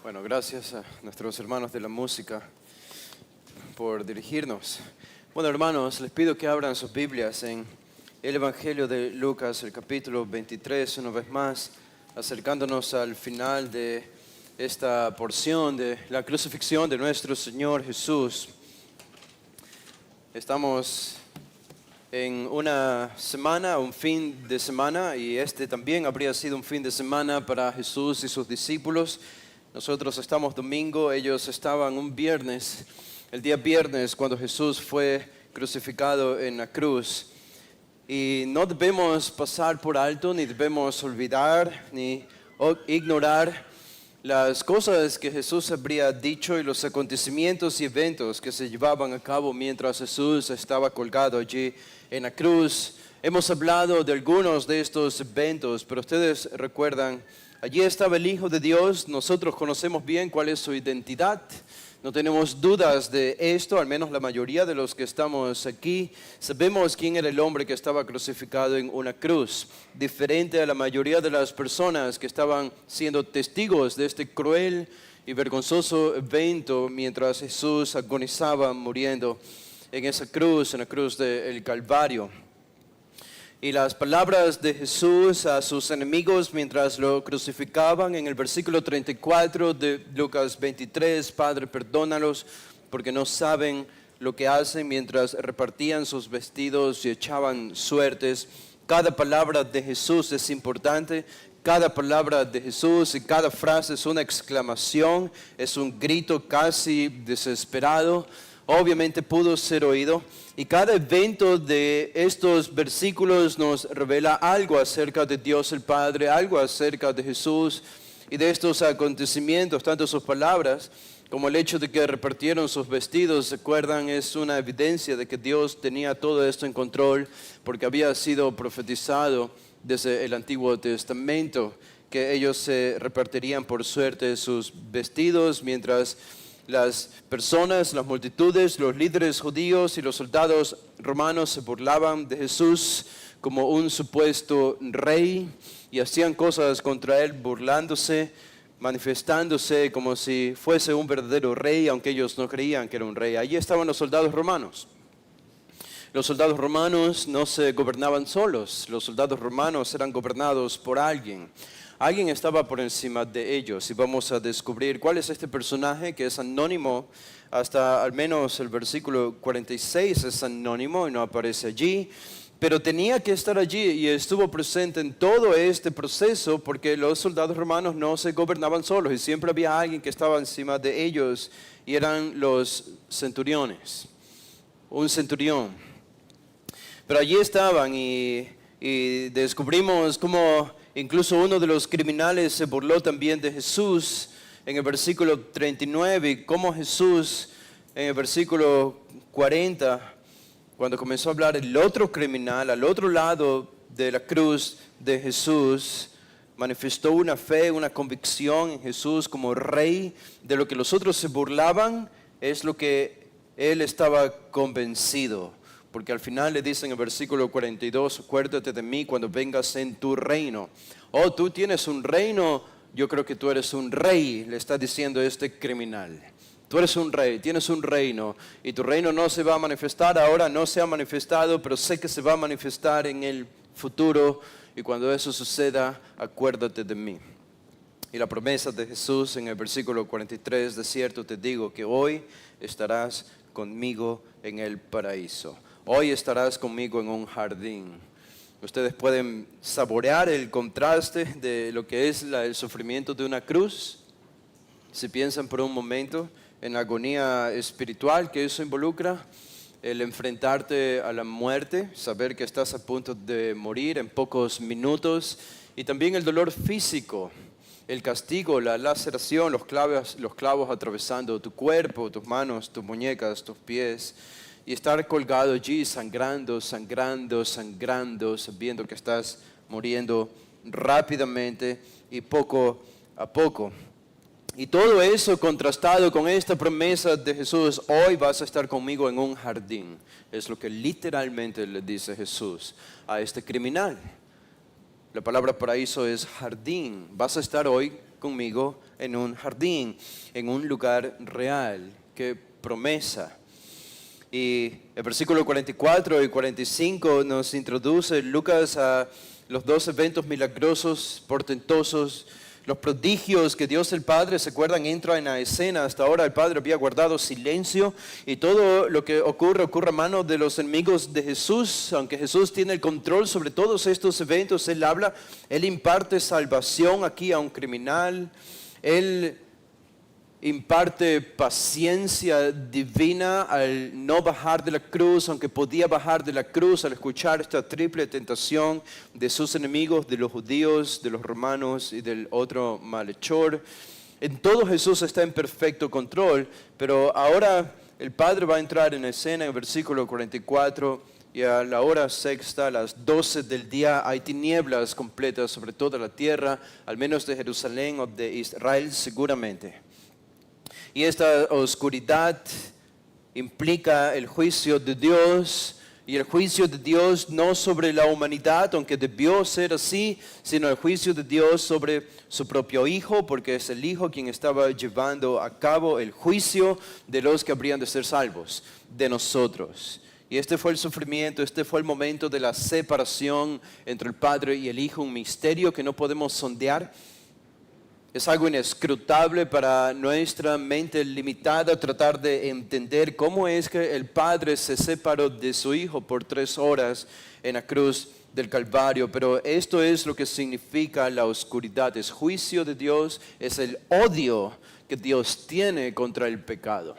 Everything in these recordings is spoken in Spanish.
Bueno, gracias a nuestros hermanos de la música por dirigirnos. Bueno, hermanos, les pido que abran sus Biblias en el Evangelio de Lucas, el capítulo 23, una vez más, acercándonos al final de esta porción de la crucifixión de nuestro Señor Jesús. Estamos en una semana, un fin de semana, y este también habría sido un fin de semana para Jesús y sus discípulos. Nosotros estamos domingo, ellos estaban un viernes, el día viernes cuando Jesús fue crucificado en la cruz. Y no debemos pasar por alto, ni debemos olvidar, ni ignorar las cosas que Jesús habría dicho y los acontecimientos y eventos que se llevaban a cabo mientras Jesús estaba colgado allí en la cruz. Hemos hablado de algunos de estos eventos, pero ustedes recuerdan, allí estaba el Hijo de Dios. Nosotros conocemos bien cuál es su identidad. No tenemos dudas de esto, al menos la mayoría de los que estamos aquí. Sabemos quién era el hombre que estaba crucificado en una cruz. Diferente a la mayoría de las personas que estaban siendo testigos de este cruel y vergonzoso evento mientras Jesús agonizaba muriendo en esa cruz, en la cruz del Calvario. Y las palabras de Jesús a sus enemigos mientras lo crucificaban en el versículo 34 de Lucas 23, Padre, perdónalos porque no saben lo que hacen, mientras repartían sus vestidos y echaban suertes. Cada palabra de Jesús es importante. Cada palabra de Jesús y cada frase es una exclamación, es un grito casi desesperado. Obviamente pudo ser oído, y cada evento de estos versículos nos revela algo acerca de Dios el Padre, algo acerca de Jesús y de estos acontecimientos. Tanto sus palabras como el hecho de que repartieron sus vestidos, ¿se acuerdan? Es una evidencia de que Dios tenía todo esto en control, porque había sido profetizado desde el Antiguo Testamento que ellos se repartirían por suerte sus vestidos, mientras las personas, las multitudes, los líderes judíos y los soldados romanos se burlaban de Jesús como un supuesto rey y hacían cosas contra él burlándose, manifestándose como si fuese un verdadero rey, aunque ellos no creían que era un rey. Allí estaban los soldados romanos. Los soldados romanos no se gobernaban solos, los soldados romanos eran gobernados por alguien. Alguien estaba por encima de ellos, y vamos a descubrir cuál es este personaje que es anónimo. Hasta al menos el versículo 46 es anónimo y no aparece allí, pero tenía que estar allí y estuvo presente en todo este proceso, porque los soldados romanos no se gobernaban solos y siempre había alguien que estaba encima de ellos, y eran los centuriones, un centurión. Pero allí estaban y descubrimos cómo incluso uno de los criminales se burló también de Jesús en el versículo 39, y cómo Jesús en el versículo 40, cuando comenzó a hablar el otro criminal al otro lado de la cruz de Jesús, manifestó una fe, una convicción en Jesús como rey. De lo que los otros se burlaban es lo que él estaba convencido. Porque al final le dice en el versículo 42, acuérdate de mí cuando vengas en tu reino. Oh, tú tienes un reino, yo creo que tú eres un rey, le está diciendo este criminal. Tú eres un rey, tienes un reino, y tu reino no se va a manifestar ahora, no se ha manifestado, pero sé que se va a manifestar en el futuro, y cuando eso suceda, acuérdate de mí. Y la promesa de Jesús en el versículo 43, de cierto te digo que hoy estarás conmigo en el paraíso. Hoy estarás conmigo en un jardín. Ustedes pueden saborear el contraste de lo que es el sufrimiento de una cruz. Si piensan por un momento en la agonía espiritual que eso involucra, el enfrentarte a la muerte, saber que estás a punto de morir en pocos minutos, y también el dolor físico, el castigo, la laceración, los clavos atravesando tu cuerpo, tus manos, tus muñecas, tus pies, y estar colgado allí sangrando, sabiendo que estás muriendo rápidamente y poco a poco. Y todo eso contrastado con esta promesa de Jesús: hoy vas a estar conmigo en un jardín. Es lo que literalmente le dice Jesús a este criminal. La palabra paraíso es jardín. Vas a estar hoy conmigo en un jardín, en un lugar real. ¡Qué promesa! Y el versículo 44 y 45 nos introduce Lucas a los dos eventos milagrosos, portentosos, los prodigios que Dios el Padre, ¿se acuerdan? Entra en la escena. Hasta ahora el Padre había guardado silencio y todo lo que ocurre a mano de los enemigos de Jesús. Aunque Jesús tiene el control sobre todos estos eventos, Él habla, Él imparte salvación aquí a un criminal, Él imparte paciencia divina al no bajar de la cruz, aunque podía bajar de la cruz al escuchar esta triple tentación de sus enemigos, de los judíos, de los romanos y del otro malhechor. En todo Jesús está en perfecto control, pero ahora el Padre va a entrar en escena en el versículo 44 y a la hora sexta, a las 12 del día, hay tinieblas completas sobre toda la tierra, al menos de Jerusalén o de Israel seguramente. Y esta oscuridad implica el juicio de Dios, y el juicio de Dios no sobre la humanidad, aunque debió ser así, sino el juicio de Dios sobre su propio Hijo, porque es el Hijo quien estaba llevando a cabo el juicio de los que habrían de ser salvos, de nosotros. Y este fue el sufrimiento, este fue el momento de la separación entre el Padre y el Hijo, un misterio que no podemos sondear. Es algo inescrutable para nuestra mente limitada tratar de entender cómo es que el Padre se separó de su Hijo por 3 horas en la cruz del Calvario. Pero esto es lo que significa la oscuridad. Es juicio de Dios, es el odio que Dios tiene contra el pecado.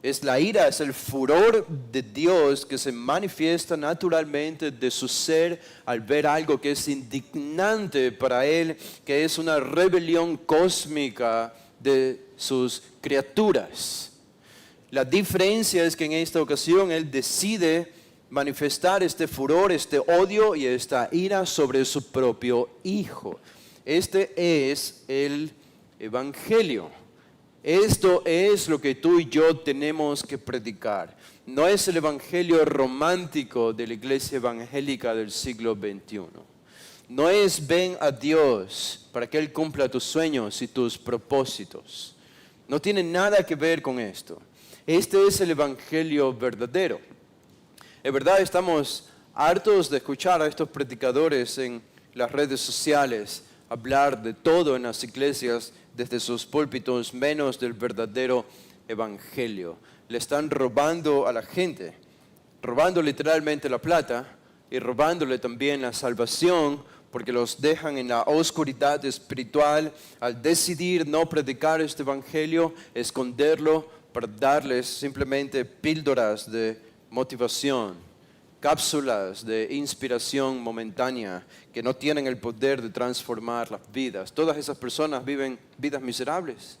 Es la ira, es el furor de Dios que se manifiesta naturalmente de su ser al ver algo que es indignante para Él, que es una rebelión cósmica de sus criaturas. La diferencia es que en esta ocasión Él decide manifestar este furor, este odio y esta ira sobre su propio Hijo. Este es el Evangelio. Esto es lo que tú y yo tenemos que predicar. No es el evangelio romántico de la iglesia evangélica del siglo XXI. No es ven a Dios para que Él cumpla tus sueños y tus propósitos. No tiene nada que ver con esto. Este es el evangelio verdadero. En verdad estamos hartos de escuchar a estos predicadores en las redes sociales hablar de todo en las iglesias desde sus púlpitos, menos del verdadero evangelio. Le están robando a la gente, robando literalmente la plata y robándole también la salvación, porque los dejan en la oscuridad espiritual al decidir no predicar este evangelio, esconderlo para darles simplemente píldoras de motivación, cápsulas de inspiración momentánea que no tienen el poder de transformar las vidas. Todas esas personas viven vidas miserables.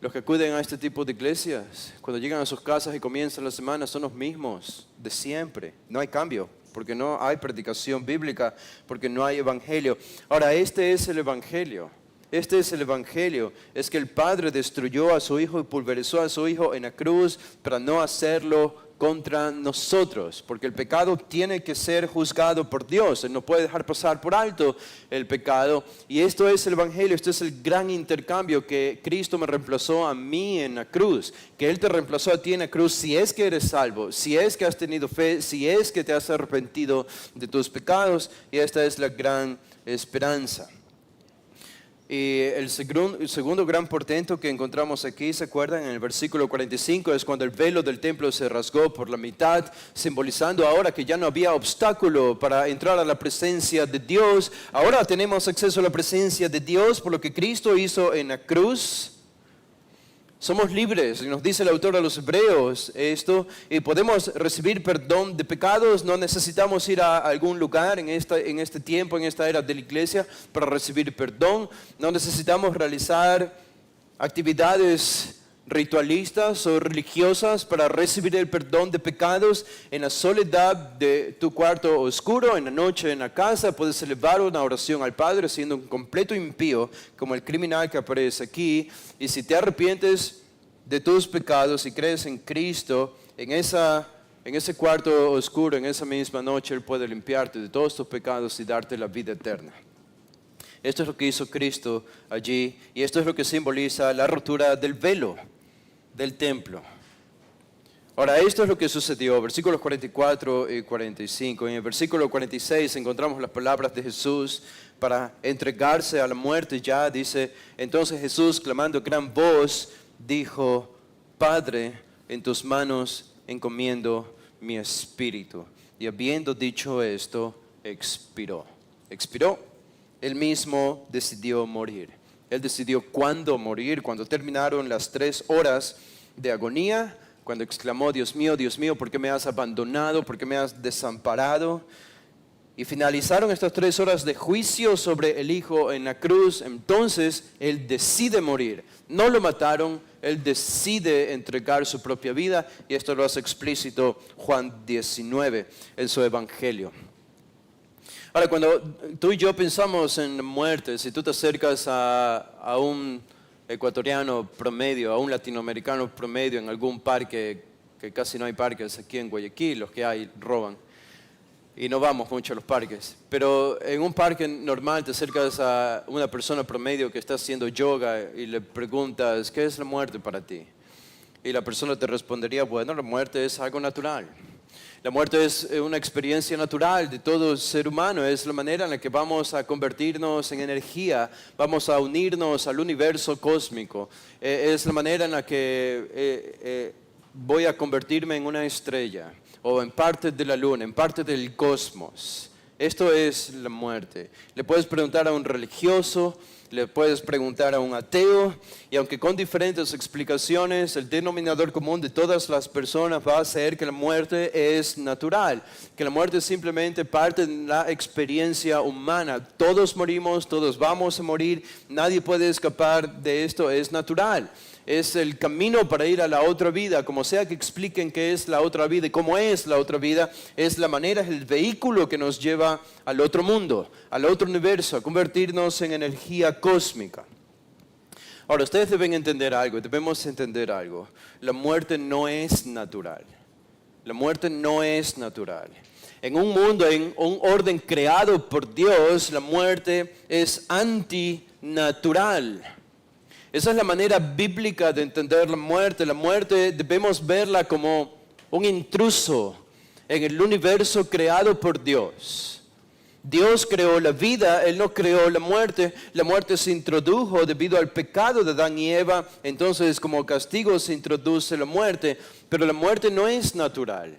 Los que acuden a este tipo de iglesias, cuando llegan a sus casas y comienzan la semana, son los mismos de siempre. No hay cambio, porque no hay predicación bíblica, porque no hay evangelio. Ahora, este es el evangelio. Este es el evangelio. Es que el Padre destruyó a su Hijo y pulverizó a su Hijo en la cruz para no hacerlo contra nosotros, porque el pecado tiene que ser juzgado por Dios. Él no puede dejar pasar por alto el pecado. Y esto es el evangelio, esto es el gran intercambio, que Cristo me reemplazó a mí en la cruz, que Él te reemplazó a ti en la cruz si es que eres salvo, si es que has tenido fe, si es que te has arrepentido de tus pecados. Y esta es la gran esperanza. Y el segundo gran portento que encontramos aquí, ¿se acuerdan? En el versículo 45 es cuando el velo del templo se rasgó por la mitad, simbolizando ahora que ya no había obstáculo para entrar a la presencia de Dios. Ahora tenemos acceso a la presencia de Dios por lo que Cristo hizo en la cruz. Somos libres, y nos dice el autor a los Hebreos esto, y podemos recibir perdón de pecados. No necesitamos ir a algún lugar en este tiempo, en esta era de la iglesia, para recibir perdón. No necesitamos realizar actividades ritualistas o religiosas para recibir el perdón de pecados. En la soledad de tu cuarto oscuro, en la noche en la casa, puedes elevar una oración al Padre siendo un completo impío, como el criminal que aparece aquí. Y si te arrepientes de tus pecados y crees en Cristo, en ese cuarto oscuro, en esa misma noche, Él puede limpiarte de todos tus pecados y darte la vida eterna. Esto es lo que hizo Cristo allí y esto es lo que simboliza la rotura del velo del templo. Ahora, esto es lo que sucedió, versículos 44 y 45. En el versículo 46 encontramos las palabras de Jesús para entregarse a la muerte. Ya dice, entonces Jesús, clamando a gran voz, dijo, Padre, en tus manos encomiendo mi espíritu. Y habiendo dicho esto, expiró. Expiró. Él mismo decidió morir. Él decidió cuándo morir. Cuando terminaron las 3 horas de agonía, cuando exclamó, Dios mío, ¿por qué me has abandonado? ¿Por qué me has desamparado? Y finalizaron estas 3 horas de juicio sobre el Hijo en la cruz. Entonces, Él decide morir. No lo mataron, Él decide entregar su propia vida. Y esto lo hace explícito Juan 19 en su Evangelio. Ahora, cuando tú y yo pensamos en muerte, si tú te acercas a un ecuatoriano promedio, a un latinoamericano promedio en algún parque, que casi no hay parques aquí en Guayaquil, los que hay roban, y no vamos mucho a los parques, pero en un parque normal te acercas a una persona promedio que está haciendo yoga y le preguntas, ¿qué es la muerte para ti? Y la persona te respondería, bueno, la muerte es algo natural. La muerte es una experiencia natural de todo ser humano, es la manera en la que vamos a convertirnos en energía, vamos a unirnos al universo cósmico, es la manera en la que voy a convertirme en una estrella o en parte de la luna, en parte del cosmos. Esto es la muerte. Le puedes preguntar a un religioso, le puedes preguntar a un ateo, y aunque con diferentes explicaciones, el denominador común de todas las personas va a ser que la muerte es natural, que la muerte es simplemente parte de la experiencia humana. Todos morimos, todos vamos a morir, nadie puede escapar de esto, es natural. Es el camino para ir a la otra vida, como sea que expliquen qué es la otra vida y cómo es la otra vida, es la manera, es el vehículo que nos lleva al otro mundo, al otro universo, a convertirnos en energía cósmica. Ahora, ustedes deben entender algo, debemos entender algo. La muerte no es natural. La muerte no es natural. En un mundo, en un orden creado por Dios, la muerte es antinatural. Esa es la manera bíblica de entender la muerte. La muerte debemos verla como un intruso en el universo creado por Dios. Dios creó la vida, Él no creó la muerte. La muerte se introdujo debido al pecado de Adán y Eva. Entonces, como castigo se introduce la muerte. Pero la muerte no es natural.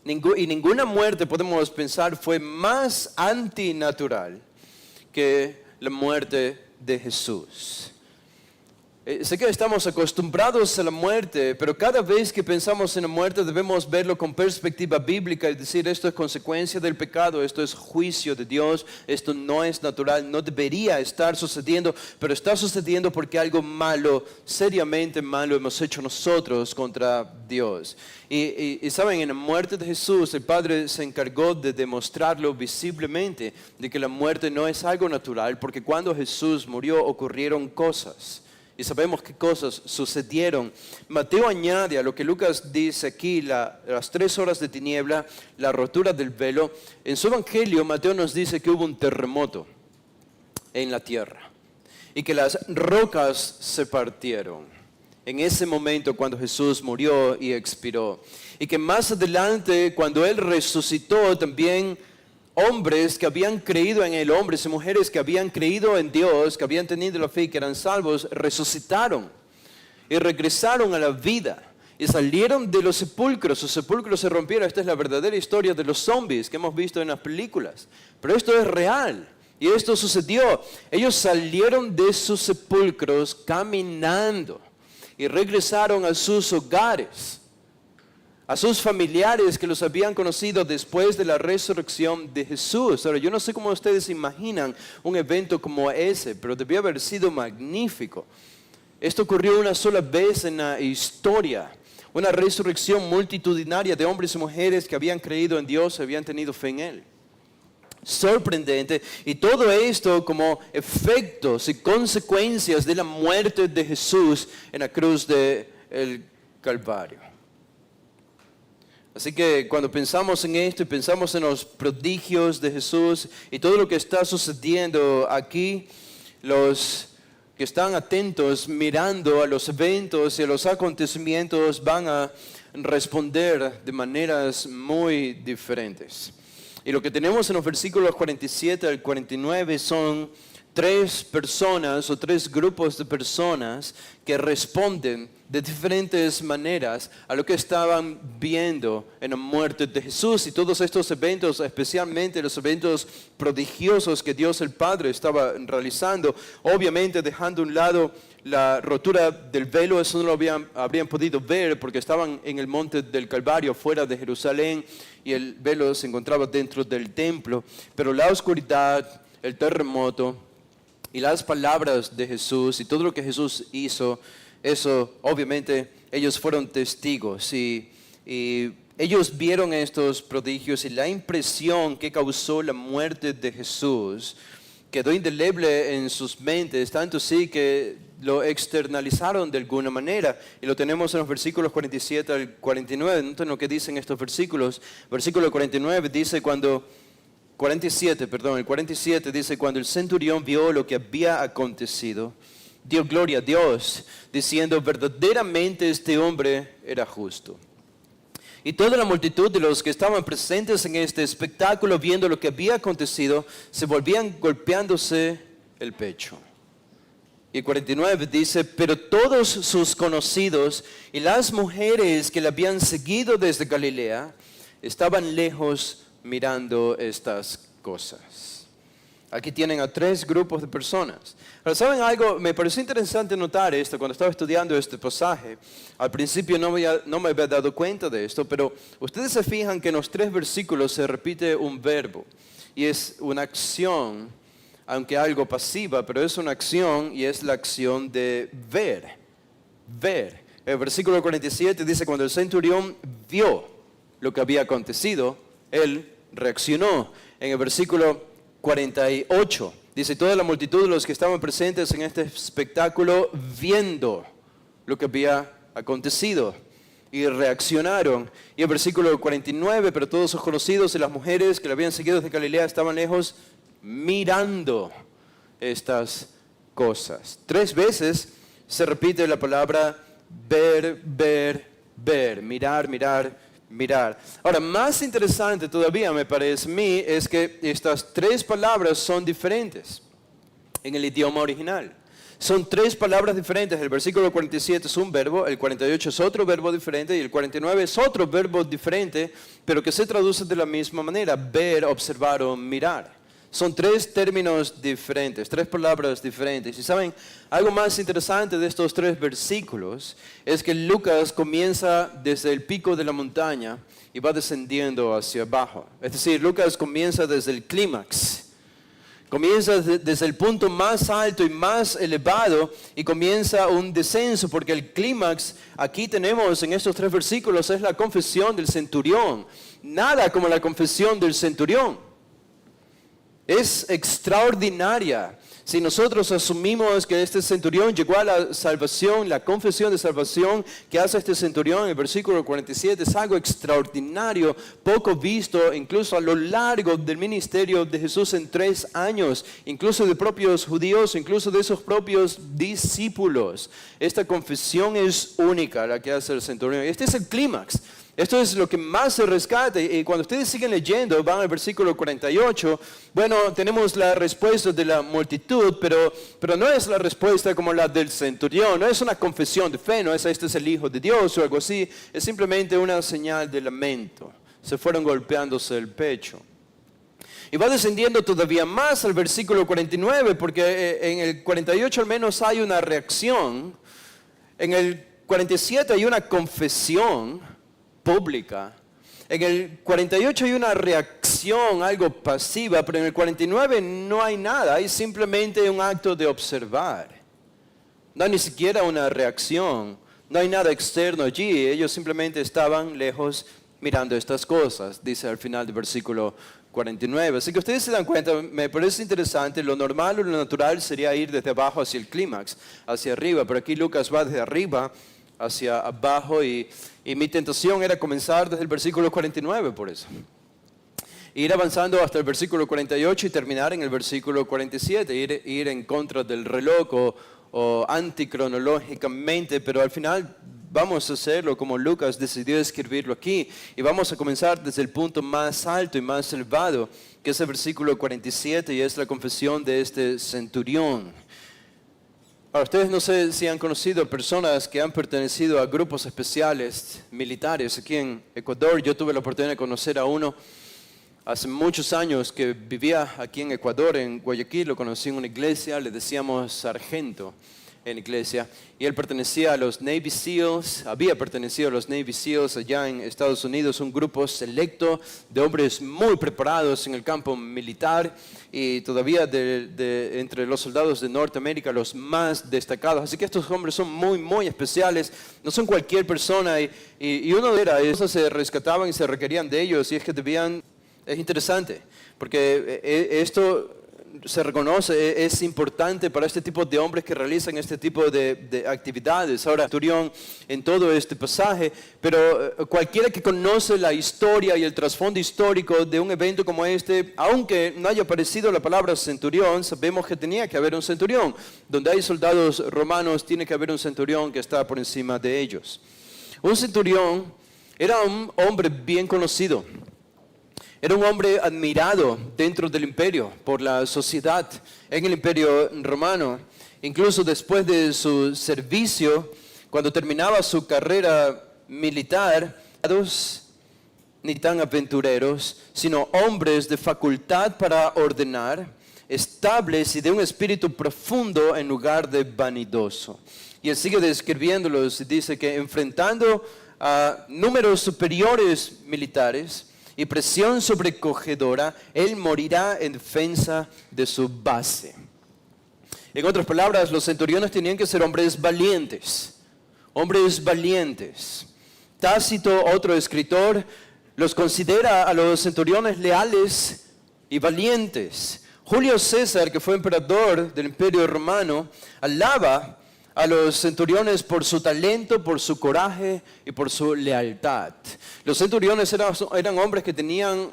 Y ninguna muerte, podemos pensar, fue más antinatural que la muerte de Jesús. Sé que estamos acostumbrados a la muerte, pero cada vez que pensamos en la muerte debemos verlo con perspectiva bíblica y decir, esto es consecuencia del pecado, esto es juicio de Dios, esto no es natural, no debería estar sucediendo, pero está sucediendo porque algo malo, seriamente malo hemos hecho nosotros contra Dios. Y saben, en la muerte de Jesús, el Padre se encargó de demostrarlo visiblemente, de que la muerte no es algo natural, porque cuando Jesús murió ocurrieron cosas. Y sabemos qué cosas sucedieron. Mateo añade a lo que Lucas dice aquí, las 3 horas de tiniebla, la rotura del velo. En su evangelio, Mateo nos dice que hubo un terremoto en la tierra y que las rocas se partieron en ese momento cuando Jesús murió y expiró. Y que más adelante, cuando Él resucitó, también hombres que habían creído en Él, hombres y mujeres que habían creído en Dios, que habían tenido la fe y que eran salvos, resucitaron y regresaron a la vida y salieron de los sepulcros. Sus sepulcros se rompieron. Esta es la verdadera historia de los zombies que hemos visto en las películas. Pero esto es real y esto sucedió. Ellos salieron de sus sepulcros caminando y regresaron a sus hogares, a sus familiares que los habían conocido después de la resurrección de Jesús. Ahora, yo no sé cómo ustedes imaginan un evento como ese, pero debió haber sido magnífico. Esto ocurrió una sola vez en la historia, una resurrección multitudinaria de hombres y mujeres que habían creído en Dios, habían tenido fe en Él. Sorprendente, y todo esto como efectos y consecuencias de la muerte de Jesús en la cruz del Calvario. Así que cuando pensamos en esto y pensamos en los prodigios de Jesús y todo lo que está sucediendo aquí, los que están atentos mirando a los eventos y a los acontecimientos van a responder de maneras muy diferentes. Y lo que tenemos en los versículos 47 al 49 son tres personas o tres grupos de personas que responden de diferentes maneras a lo que estaban viendo en la muerte de Jesús. Y todos estos eventos, especialmente los eventos prodigiosos que Dios el Padre estaba realizando, obviamente dejando a un lado la rotura del velo, eso no lo habrían podido ver porque estaban en el monte del Calvario, fuera de Jerusalén, y el velo se encontraba dentro del templo. Pero la oscuridad, el terremoto y las palabras de Jesús y todo lo que Jesús hizo, eso obviamente ellos fueron testigos y ellos vieron estos prodigios y la impresión que causó la muerte de Jesús quedó indeleble en sus mentes, tanto así que lo externalizaron de alguna manera. Y lo tenemos en los versículos 47 al 49. Noten lo que dicen estos versículos. Versículo 49 dice el 47 dice, cuando el centurión vio lo que había acontecido, dio gloria a Dios, diciendo, verdaderamente este hombre era justo. Y toda la multitud de los que estaban presentes en este espectáculo, viendo lo que había acontecido, se volvían golpeándose el pecho. Y el 49 dice, pero todos sus conocidos y las mujeres que le habían seguido desde Galilea, estaban lejos mirando estas cosas. Aquí tienen a tres grupos de personas. Ahora, ¿saben algo? Me pareció interesante notar esto cuando estaba estudiando este pasaje. Al principio no me había dado cuenta de esto, pero ustedes se fijan que en los tres versículos se repite un verbo. Y es una acción, aunque algo pasiva, pero es una acción y es la acción de ver. Ver. El versículo 47 dice, cuando el centurión vio lo que había acontecido, él reaccionó. En el versículo 48 dice, toda la multitud de los que estaban presentes en este espectáculo viendo lo que había acontecido y reaccionaron. Y el versículo 49, pero todos sus conocidos y las mujeres que le habían seguido desde Galilea estaban lejos mirando estas cosas. 3 veces se repite la palabra ver, ver, ver, mirar, mirar, mirar. Ahora, más interesante todavía me parece a mí es que estas 3 palabras son diferentes en el idioma original. Son 3 palabras diferentes. El versículo 47 es un verbo, el 48 es otro verbo diferente y el 49 es otro verbo diferente, pero que se traduce de la misma manera, ver, observar o mirar. Son 3 términos diferentes, 3 palabras diferentes. Y saben, algo más interesante de estos 3 versículos es que Lucas comienza desde el pico de la montaña y va descendiendo hacia abajo. Es decir, Lucas comienza desde el clímax. Comienza desde el punto más alto y más elevado y comienza un descenso, porque el clímax aquí tenemos en estos 3 versículos es la confesión del centurión. Nada como la confesión del centurión. Es extraordinaria. Si nosotros asumimos que este centurión llegó a la salvación, la confesión de salvación que hace este centurión en el versículo 47 es algo extraordinario, poco visto incluso a lo largo del ministerio de Jesús en 3 años, incluso de propios judíos, incluso de esos propios discípulos. Esta confesión es única, la que hace el centurión. Este es el clímax. Esto es lo que más se rescata. Y cuando ustedes siguen leyendo, van al versículo 48, bueno, tenemos la respuesta de la multitud, pero no es la respuesta como la del centurión, no es una confesión de fe, no es este es el Hijo de Dios o algo así, es simplemente una señal de lamento. Se fueron golpeándose el pecho. Y va descendiendo todavía más al versículo 49, porque en el 48 al menos hay una reacción, en el 47 hay una confesión pública. En el 48 hay una reacción, algo pasiva, pero en el 49 no hay nada, hay simplemente un acto de observar. No hay ni siquiera una reacción, no hay nada externo allí, ellos simplemente estaban lejos mirando estas cosas, dice al final del versículo 49. Así que ustedes se dan cuenta, me parece interesante, lo normal o lo natural sería ir desde abajo hacia el clímax, hacia arriba, pero aquí Lucas va desde arriba hacia abajo y mi tentación era comenzar desde el versículo 49 por eso. Ir avanzando hasta el versículo 48 y terminar en el versículo 47, ir en contra del reloj o anticronológicamente, pero al final vamos a hacerlo como Lucas decidió escribirlo aquí y vamos a comenzar desde el punto más alto y más elevado, que es el versículo 47 y es la confesión de este centurión. Ahora, ustedes no sé si han conocido personas que han pertenecido a grupos especiales militares aquí en Ecuador. Yo tuve la oportunidad de conocer a uno hace muchos años que vivía aquí en Ecuador, en Guayaquil. Lo conocí en una iglesia, le decíamos sargento en iglesia, y él pertenecía a los Navy SEALs, había pertenecido a los Navy SEALs allá en Estados Unidos, un grupo selecto de hombres muy preparados en el campo militar y todavía entre los soldados de Norteamérica los más destacados. Así que estos hombres son muy, muy especiales, no son cualquier persona y uno era, esos se rescataban y se requerían de ellos y es que debían, es interesante, porque esto se reconoce, es importante para este tipo de hombres que realizan este tipo de actividades. Ahora, centurión en todo este pasaje, pero cualquiera que conoce la historia y el trasfondo histórico de un evento como este, aunque no haya aparecido la palabra centurión, sabemos que tenía que haber un centurión. Donde hay soldados romanos, tiene que haber un centurión que está por encima de ellos. Un centurión era un hombre bien conocido. Era un hombre admirado dentro del imperio, por la sociedad en el imperio romano. Incluso después de su servicio, cuando terminaba su carrera militar, ni tan aventureros, sino hombres de facultad para ordenar, estables y de un espíritu profundo en lugar de vanidoso. Y él sigue describiéndolos y dice que enfrentando a números superiores militares, y presión sobrecogedora, él morirá en defensa de su base. En otras palabras, los centuriones tenían que ser hombres valientes. Hombres valientes. Tácito, otro escritor, los considera a los centuriones leales y valientes. Julio César, que fue emperador del Imperio Romano, alaba a los centuriones por su talento, por su coraje y por su lealtad. Los centuriones eran hombres que tenían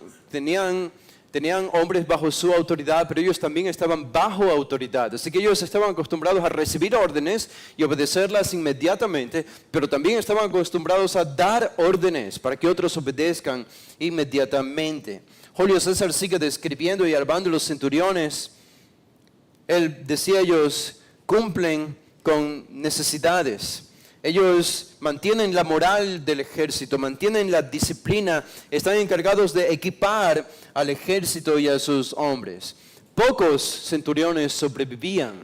hombres bajo su autoridad, pero ellos también estaban bajo autoridad. Así que ellos estaban acostumbrados a recibir órdenes y obedecerlas inmediatamente, pero también estaban acostumbrados a dar órdenes para que otros obedezcan inmediatamente. Julio César sigue describiendo y alabando a los centuriones. Él decía, ellos cumplen con necesidades. Ellos mantienen la moral del ejército, mantienen la disciplina, están encargados de equipar al ejército y a sus hombres. Pocos centuriones sobrevivían.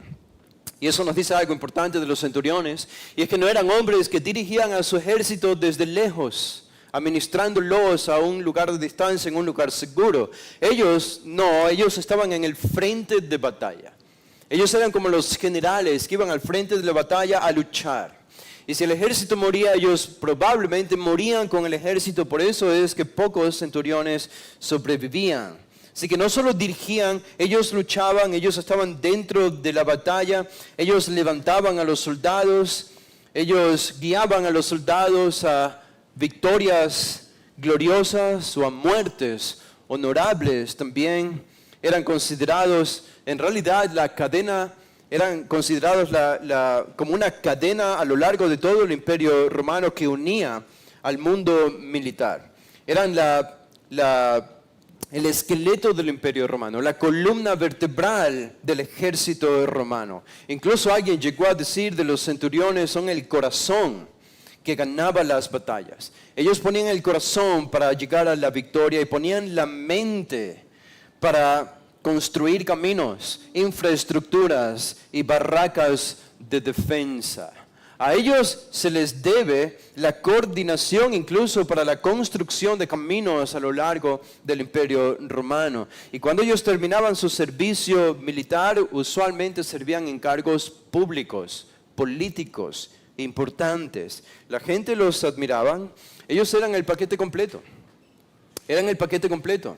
Y eso nos dice algo importante de los centuriones, y es que no eran hombres que dirigían a su ejército desde lejos, administrándolos a un lugar de distancia, en un lugar seguro. Ellos estaban en el frente de batalla. Ellos eran como los generales que iban al frente de la batalla a luchar. Y si el ejército moría, ellos probablemente morían con el ejército. Por eso es que pocos centuriones sobrevivían. Así que no solo dirigían, ellos luchaban, ellos estaban dentro de la batalla. Ellos levantaban a los soldados, ellos guiaban a los soldados a victorias gloriosas o a muertes honorables también. Eran considerados, en realidad la cadena, eran considerados como una cadena a lo largo de todo el imperio romano que unía al mundo militar. Eran el esqueleto del imperio romano, la columna vertebral del ejército romano. Incluso alguien llegó a decir de los centuriones, son el corazón que ganaba las batallas. Ellos ponían el corazón para llegar a la victoria y ponían la mente para construir caminos, infraestructuras y barracas de defensa. A ellos se les debe la coordinación incluso para la construcción de caminos a lo largo del Imperio Romano. Y cuando ellos terminaban su servicio militar, usualmente servían en cargos públicos, políticos, importantes. La gente los admiraba. Ellos eran el paquete completo. Eran el paquete completo.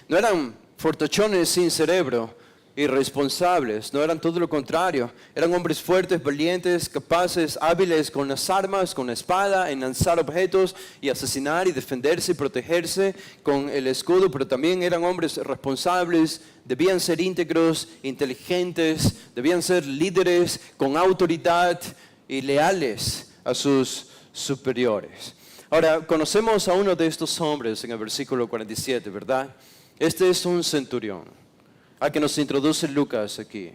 No eran fortachones sin cerebro, irresponsables, no eran todo lo contrario. Eran hombres fuertes, valientes, capaces, hábiles con las armas, con la espada, en lanzar objetos y asesinar y defenderse y protegerse con el escudo, pero también eran hombres responsables, debían ser íntegros, inteligentes, debían ser líderes con autoridad y leales a sus superiores. Ahora, conocemos a uno de estos hombres en el versículo 47, ¿verdad? Este es un centurión, al que nos introduce Lucas aquí.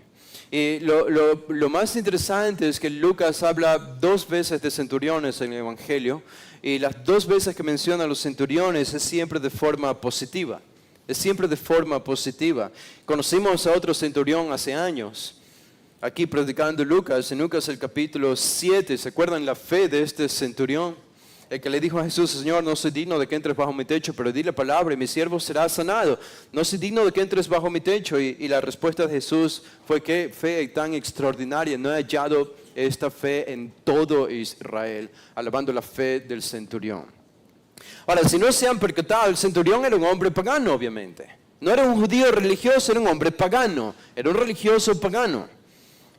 Y lo más interesante es que Lucas habla 2 veces de centuriones en el Evangelio, y las 2 veces que menciona a los centuriones es siempre de forma positiva. Es siempre de forma positiva. Conocimos a otro centurión hace años, aquí predicando Lucas, en Lucas el capítulo 7, ¿se acuerdan la fe de este centurión? El que le dijo a Jesús: Señor, no soy digno de que entres bajo mi techo, pero di la palabra y mi siervo será sanado. No soy digno de que entres bajo mi techo. Y la respuesta de Jesús fue: qué fe tan extraordinaria, no he hallado esta fe en todo Israel, alabando la fe del centurión. Ahora, si no se han percatado, el centurión era un hombre pagano, obviamente. No era un judío religioso, era un hombre pagano, era un religioso pagano.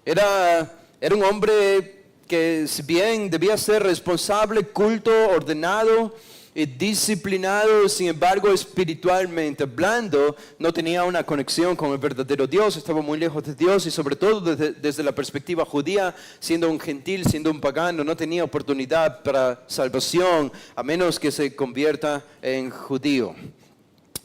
Era un hombre que, si bien debía ser responsable, culto, ordenado y disciplinado, sin embargo, espiritualmente hablando, no tenía una conexión con el verdadero Dios, estaba muy lejos de Dios, y sobre todo desde la perspectiva judía, siendo un gentil, siendo un pagano, no tenía oportunidad para salvación, a menos que se convierta en judío.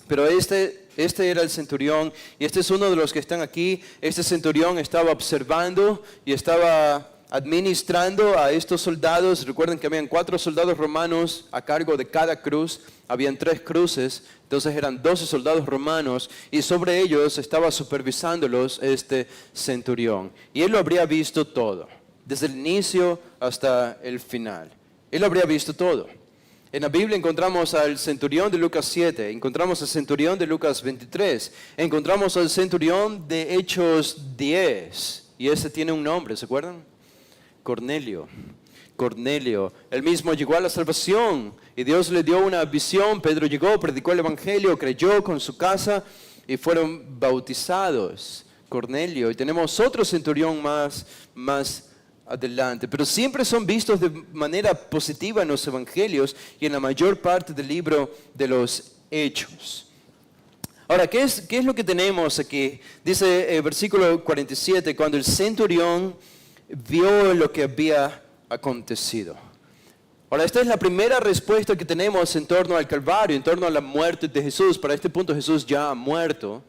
Pero este era el centurión, y este es uno de los que están aquí. Este centurión estaba observando y estaba administrando a estos soldados. Recuerden que habían 4 soldados romanos a cargo de cada cruz. Habían 3 cruces, entonces eran 12 soldados romanos, y sobre ellos estaba supervisándolos este centurión. Y él lo habría visto todo, desde el inicio hasta el final. Él lo habría visto todo. En la Biblia encontramos al centurión de Lucas 7, encontramos al centurión de Lucas 23, encontramos al centurión de Hechos 10, y ese tiene un nombre, ¿se acuerdan? Cornelio. Cornelio, él mismo llegó a la salvación y Dios le dio una visión. Pedro llegó, predicó el Evangelio, creyó con su casa y fueron bautizados. Cornelio, y tenemos otro centurión más adelante, pero siempre son vistos de manera positiva en los evangelios y en la mayor parte del libro de los Hechos. Ahora, ¿qué es lo que tenemos aquí? Dice el versículo 47, cuando el centurión vio lo que había acontecido. Ahora, esta es la primera respuesta que tenemos en torno al Calvario, en torno a la muerte de Jesús. Para este punto Jesús ya ha muerto,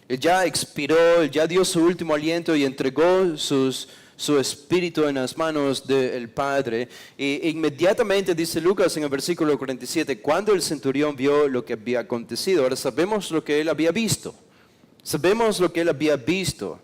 Él ya expiró, Él ya dio su último aliento y entregó su espíritu en las manos del Padre. E inmediatamente dice Lucas en el versículo 47, cuando el centurión vio lo que había acontecido. Ahora sabemos lo que él había visto. Sabemos lo que él había visto.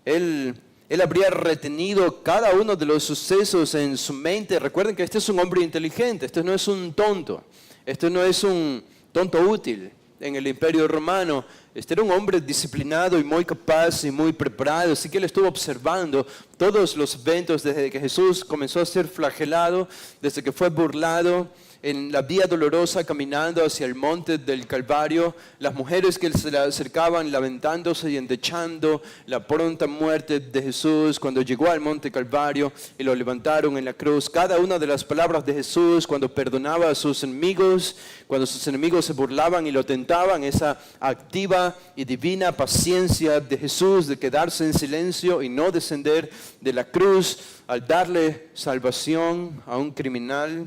Él habría retenido cada uno de los sucesos en su mente. Recuerden que este es un hombre inteligente, este no es un tonto. Este no es un tonto útil en el Imperio Romano. Este era un hombre disciplinado y muy capaz y muy preparado, así que él estuvo observando todos los eventos desde que Jesús comenzó a ser flagelado, desde que fue burlado en la vía dolorosa caminando hacia el monte del Calvario, las mujeres que se le acercaban lamentándose y endechando la pronta muerte de Jesús cuando llegó al monte Calvario y lo levantaron en la cruz. Cada una de las palabras de Jesús cuando perdonaba a sus enemigos, cuando sus enemigos se burlaban y lo tentaban, esa activa y divina paciencia de Jesús de quedarse en silencio y no descender de la cruz al darle salvación a un criminal,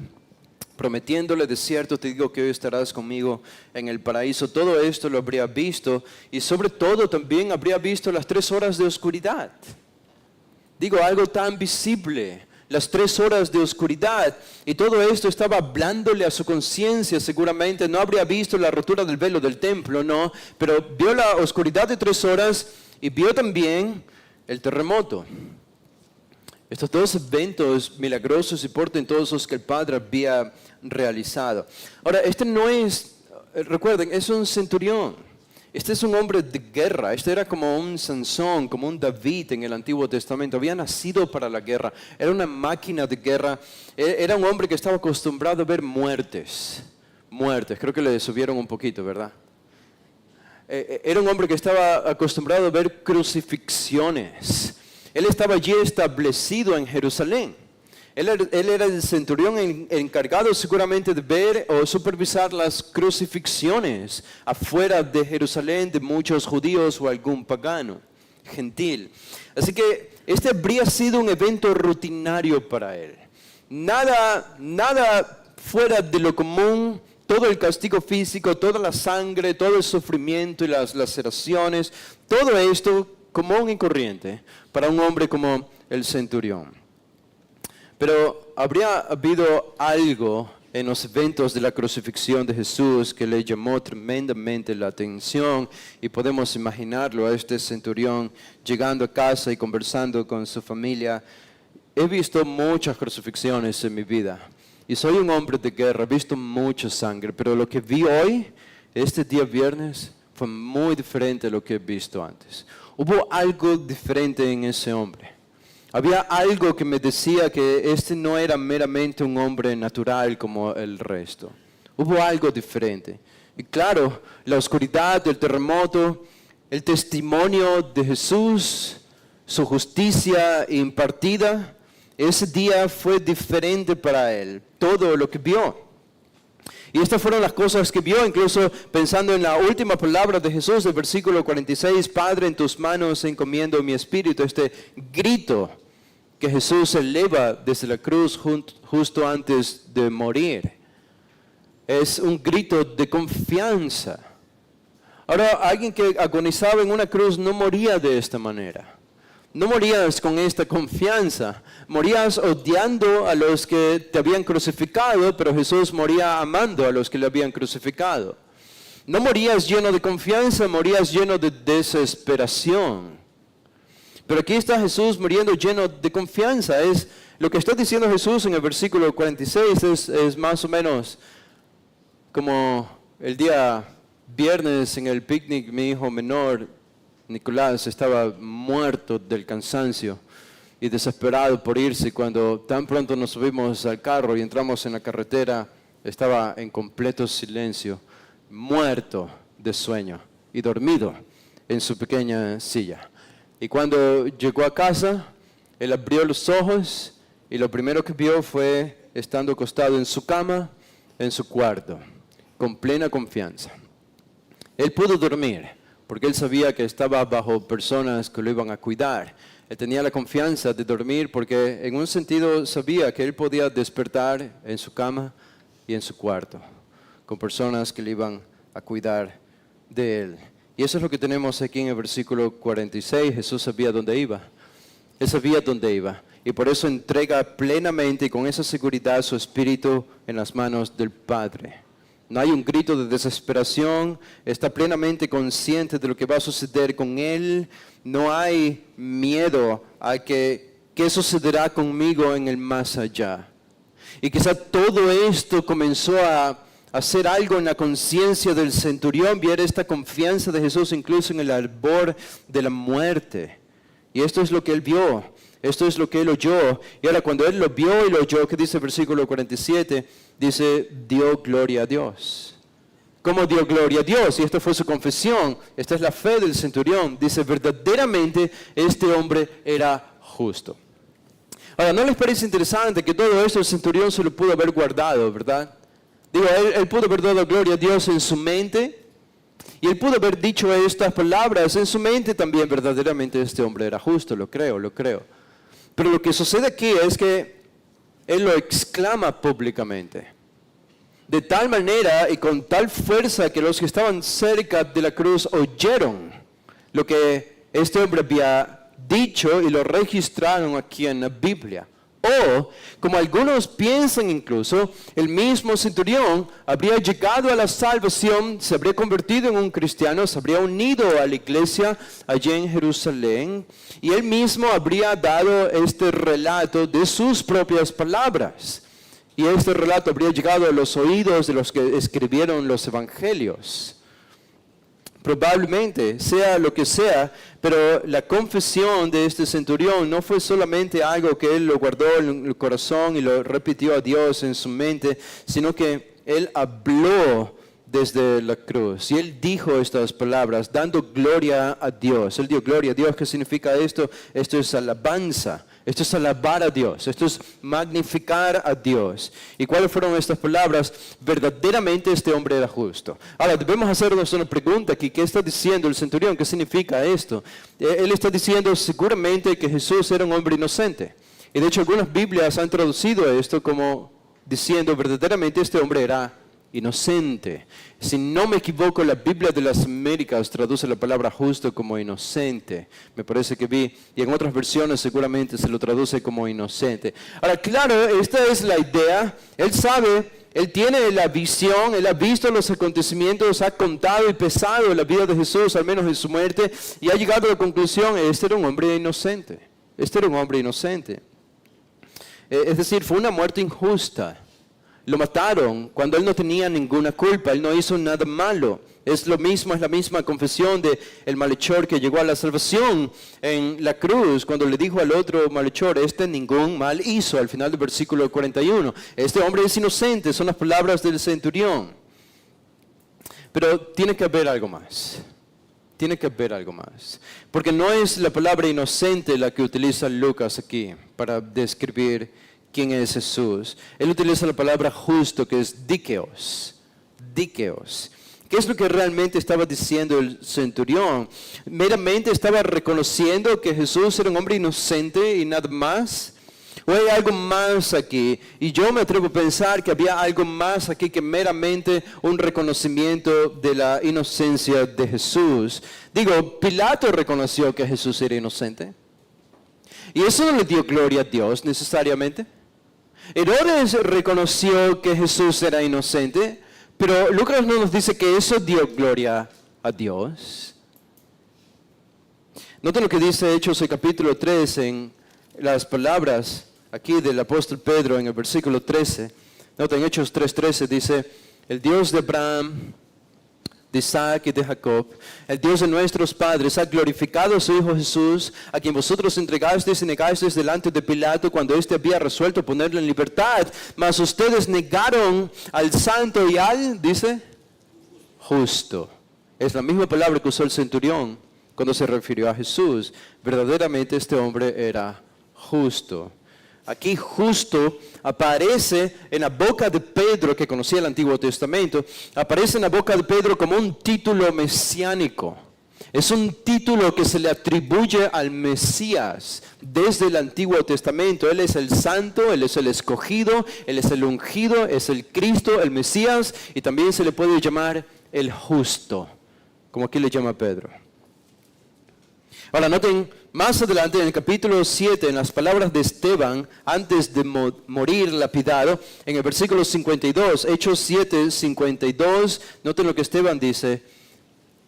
prometiéndole: de cierto te digo que hoy estarás conmigo en el paraíso. Todo esto lo habría visto, y sobre todo también habría visto las 3 horas de oscuridad. Digo, algo tan visible, las 3 horas de oscuridad, y todo esto estaba hablándole a su conciencia seguramente. No habría visto la rotura del velo del templo, no, pero vio la oscuridad de 3 horas y vio también el terremoto. Estos 2 eventos milagrosos y portentosos que el Padre había realizado. Ahora, este no es, recuerden, es un centurión. Este es un hombre de guerra. Este era como un Sansón, como un David en el Antiguo Testamento. Había nacido para la guerra. Era una máquina de guerra. Era un hombre que estaba acostumbrado a ver muertes. Creo que le subieron un poquito, ¿verdad? era un hombre que estaba acostumbrado a ver crucifixiones. Él estaba allí establecido en Jerusalén. Él era el centurión encargado seguramente de ver o supervisar las crucifixiones afuera de Jerusalén de muchos judíos o algún pagano, gentil. Así que este habría sido un evento rutinario para él. Nada fuera de lo común, todo el castigo físico, toda la sangre, todo el sufrimiento y las laceraciones, todo esto común y corriente para un hombre como el centurión. Pero habría habido algo en los eventos de la crucifixión de Jesús que le llamó tremendamente la atención, y podemos imaginarlo a este centurión llegando a casa y conversando con su familia. He visto muchas crucifixiones en mi vida y soy un hombre de guerra, he visto mucha sangre, pero lo que vi hoy, este día viernes, fue muy diferente a lo que he visto antes. Hubo algo diferente en ese hombre. Había algo que me decía que este no era meramente un hombre natural como el resto. Hubo algo diferente. Y claro, la oscuridad, el terremoto, el testimonio de Jesús, su justicia impartida, ese día fue diferente para él. Todo lo que vio. Y estas fueron las cosas que vio, incluso pensando en la última palabra de Jesús, del versículo 46, Padre, en tus manos encomiendo mi espíritu. Este grito que Jesús eleva desde la cruz justo antes de morir. Es un grito de confianza. Ahora, alguien que agonizaba en una cruz no moría de esta manera. No morías con esta confianza. Morías odiando a los que te habían crucificado, pero Jesús moría amando a los que le habían crucificado. No morías lleno de confianza, morías lleno de desesperación. Pero aquí está Jesús muriendo lleno de confianza. Es lo que está diciendo Jesús en el versículo 46 es más o menos como el día viernes en el picnic. Mi hijo menor, Nicolás, estaba muerto del cansancio y desesperado por irse. Cuando tan pronto nos subimos al carro y entramos en la carretera, estaba en completo silencio, muerto de sueño y dormido en su pequeña silla. Y cuando llegó a casa, él abrió los ojos y lo primero que vio fue estando acostado en su cama, en su cuarto, con plena confianza. Él pudo dormir porque él sabía que estaba bajo personas que lo iban a cuidar. Él tenía la confianza de dormir porque en un sentido sabía que él podía despertar en su cama y en su cuarto, con personas que le iban a cuidar de él. Y eso es lo que tenemos aquí en el versículo 46. Jesús sabía dónde iba. Él sabía dónde iba. Y por eso entrega plenamente y con esa seguridad su espíritu en las manos del Padre. No hay un grito de desesperación. Está plenamente consciente de lo que va a suceder con él. No hay miedo a qué sucederá conmigo en el más allá. Y quizá todo esto comenzó a hacer algo en la conciencia del centurión, ver esta confianza de Jesús incluso en el albor de la muerte. Y esto es lo que él vio, esto es lo que él oyó. Y ahora cuando él lo vio y lo oyó, ¿qué dice el versículo 47? Dice, dio gloria a Dios. ¿Cómo dio gloria a Dios? Y esta fue su confesión, esta es la fe del centurión. Dice, verdaderamente este hombre era justo. Ahora, ¿no les parece interesante que todo esto el centurión se lo pudo haber guardado, verdad? Digo, él pudo haber dado gloria a Dios en su mente y él pudo haber dicho estas palabras en su mente también. Verdaderamente este hombre era justo, lo creo. Pero lo que sucede aquí es que él lo exclama públicamente. De tal manera y con tal fuerza que los que estaban cerca de la cruz oyeron lo que este hombre había dicho y lo registraron aquí en la Biblia. O, como algunos piensan incluso, el mismo centurión habría llegado a la salvación, se habría convertido en un cristiano, se habría unido a la iglesia allí en Jerusalén, y él mismo habría dado este relato de sus propias palabras. Y este relato habría llegado a los oídos de los que escribieron los evangelios. Probablemente, sea lo que sea, pero la confesión de este centurión no fue solamente algo que él lo guardó en el corazón y lo repitió a Dios en su mente, sino que él habló desde la cruz. Y Él dijo estas palabras dando gloria a Dios. Él dio gloria a Dios. ¿Qué significa esto? Esto es alabanza. Esto es alabar a Dios. Esto es magnificar a Dios. ¿Y cuáles fueron estas palabras? Verdaderamente este hombre era justo. Ahora, debemos hacernos una pregunta aquí. ¿Qué está diciendo el centurión? ¿Qué significa esto? Él está diciendo seguramente que Jesús era un hombre inocente. Y de hecho algunas Biblias han traducido esto como diciendo verdaderamente este hombre era inocente. Si no me equivoco, la Biblia de las Américas traduce la palabra justo como inocente. Me parece que vi, y en otras versiones seguramente se lo traduce como inocente. Ahora, claro, esta es la idea. Él sabe, él tiene la visión, él ha visto los acontecimientos, ha contado y pesado la vida de Jesús, al menos en su muerte, y ha llegado a la conclusión, este era un hombre inocente. Este era un hombre inocente. Es decir, fue una muerte injusta. Lo mataron cuando él no tenía ninguna culpa, él no hizo nada malo. Es lo mismo, es la misma confesión del malhechor que llegó a la salvación en la cruz, cuando le dijo al otro malhechor, este ningún mal hizo, al final del versículo 41. Este hombre es inocente, son las palabras del centurión. Pero tiene que haber algo más. Tiene que haber algo más. Porque no es la palabra inocente la que utiliza Lucas aquí para describir quién es Jesús. Él utiliza la palabra justo, que es dikeos. Dikeos. ¿Qué es lo que realmente estaba diciendo el centurión? ¿Meramente estaba reconociendo que Jesús era un hombre inocente y nada más? ¿O hay algo más aquí? Y yo me atrevo a pensar que había algo más aquí que meramente un reconocimiento de la inocencia de Jesús. Digo, Pilato reconoció que Jesús era inocente. Y eso no le dio gloria a Dios necesariamente. Herodes reconoció que Jesús era inocente, pero Lucas no nos dice que eso dio gloria a Dios. Noten lo que dice Hechos el capítulo 3 en las palabras aquí del apóstol Pedro en el versículo 13. Noten, Hechos 3:13 dice, el Dios de Abraham, de Isaac y de Jacob, el Dios de nuestros padres, ha glorificado a su Hijo Jesús, a quien vosotros entregasteis y negasteis delante de Pilato cuando éste había resuelto ponerlo en libertad, mas ustedes negaron al santo y al, dice, justo. Es la misma palabra que usó el centurión cuando se refirió a Jesús. Verdaderamente este hombre era justo. Aquí justo aparece en la boca de Pedro, que conocía el Antiguo Testamento, aparece en la boca de Pedro como un título mesiánico. Es un título que se le atribuye al Mesías desde el Antiguo Testamento. Él es el santo, Él es el escogido, Él es el ungido, es el Cristo, el Mesías, y también se le puede llamar el justo, como aquí le llama Pedro. Ahora noten, más adelante en el capítulo 7, en las palabras de Esteban, antes de morir lapidado, en el versículo 52, Hechos 7, 52, noten lo que Esteban dice,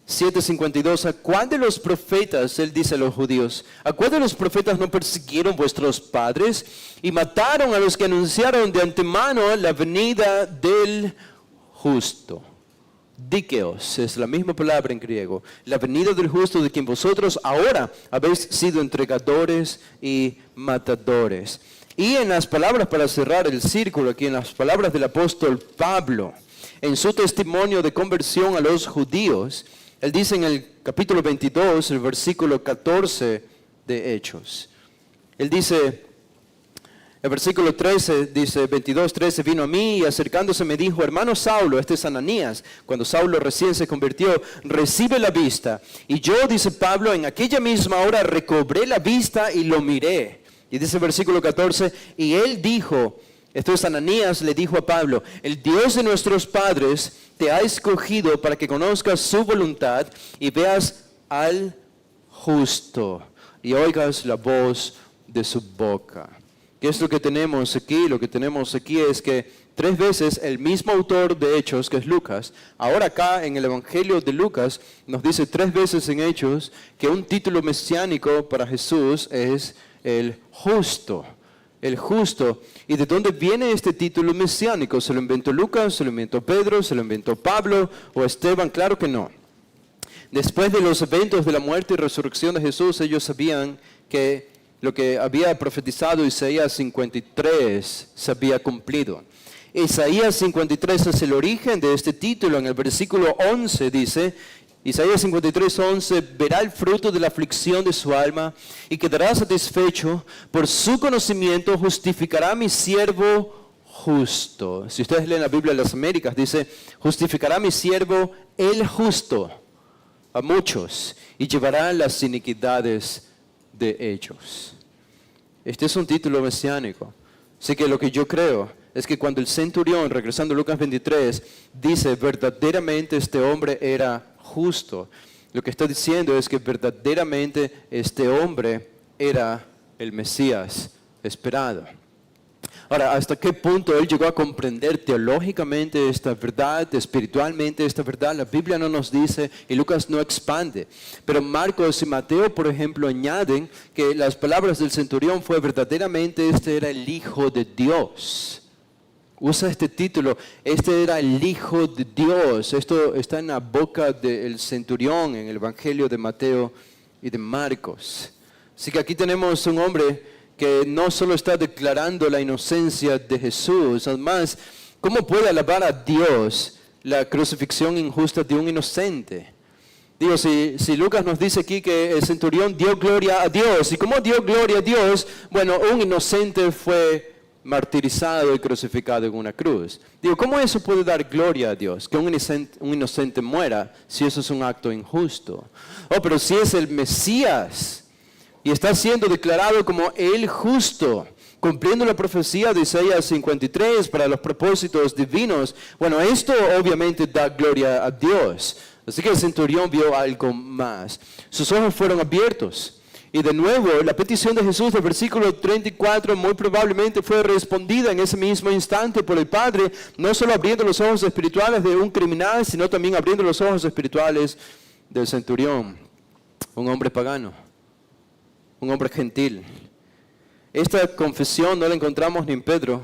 7:52, ¿a cuál de los profetas, él dice a los judíos, a cuál de los profetas no persiguieron vuestros padres y mataron a los que anunciaron de antemano la venida del justo? Dikeos es la misma palabra en griego, la venida del justo, de quien vosotros ahora habéis sido entregadores y matadores. Y en las palabras, para cerrar el círculo aquí, en las palabras del apóstol Pablo, en su testimonio de conversión a los judíos, él dice en el capítulo 22, el versículo 14 de Hechos, él dice, el versículo 13 dice, 22:13, vino a mí y acercándose me dijo, hermano Saulo, este es Ananías, cuando Saulo recién se convirtió, recibe la vista. Y yo, dice Pablo, en aquella misma hora recobré la vista y lo miré. Y dice el versículo 14, y él dijo, esto es Ananías, le dijo a Pablo, el Dios de nuestros padres te ha escogido para que conozcas su voluntad y veas al justo y oigas la voz de su boca. ¿Qué es lo que tenemos aquí? Lo que tenemos aquí es que 3 veces el mismo autor de Hechos, que es Lucas, ahora acá en el Evangelio de Lucas, nos dice 3 veces en Hechos que un título mesiánico para Jesús es el justo. El justo. ¿Y de dónde viene este título mesiánico? ¿Se lo inventó Lucas? ¿Se lo inventó Pedro? ¿Se lo inventó Pablo? ¿O Esteban? Claro que no. Después de los eventos de la muerte y resurrección de Jesús, ellos sabían que lo que había profetizado Isaías 53 se había cumplido. Isaías 53 es el origen de este título. En el versículo 11 dice, Isaías 53, 11, verá el fruto de la aflicción de su alma y quedará satisfecho. Por su conocimiento justificará a mi siervo justo. Si ustedes leen la Biblia de las Américas, dice, justificará a mi siervo el justo a muchos y llevará las iniquidades de ellos. Este es un título mesiánico. Así que lo que yo creo es que cuando el centurión, regresando a Lucas 23, dice verdaderamente este hombre era justo, lo que está diciendo es que verdaderamente este hombre era el Mesías esperado. Ahora, ¿hasta qué punto él llegó a comprender teológicamente esta verdad, espiritualmente esta verdad? La Biblia no nos dice y Lucas no expande. Pero Marcos y Mateo, por ejemplo, añaden que las palabras del centurión fue verdaderamente este era el Hijo de Dios. Usa este título, este era el Hijo de Dios. Esto está en la boca del centurión en el Evangelio de Mateo y de Marcos. Así que aquí tenemos un hombre que no solo está declarando la inocencia de Jesús, además, ¿cómo puede alabar a Dios la crucifixión injusta de un inocente? Digo, si Lucas nos dice aquí que el centurión dio gloria a Dios, ¿y cómo dio gloria a Dios? Bueno, un inocente fue martirizado y crucificado en una cruz. Digo, ¿cómo eso puede dar gloria a Dios? Que un inocente muera, si eso es un acto injusto. Oh, pero si es el Mesías y está siendo declarado como el justo, cumpliendo la profecía de Isaías 53 para los propósitos divinos, bueno, esto obviamente da gloria a Dios. Así que el centurión vio algo más. Sus ojos fueron abiertos. Y de nuevo, la petición de Jesús del versículo 34 muy probablemente fue respondida en ese mismo instante por el Padre, no solo abriendo los ojos espirituales de un criminal, sino también abriendo los ojos espirituales del centurión, un hombre pagano, un hombre gentil. Esta confesión no la encontramos ni en Pedro,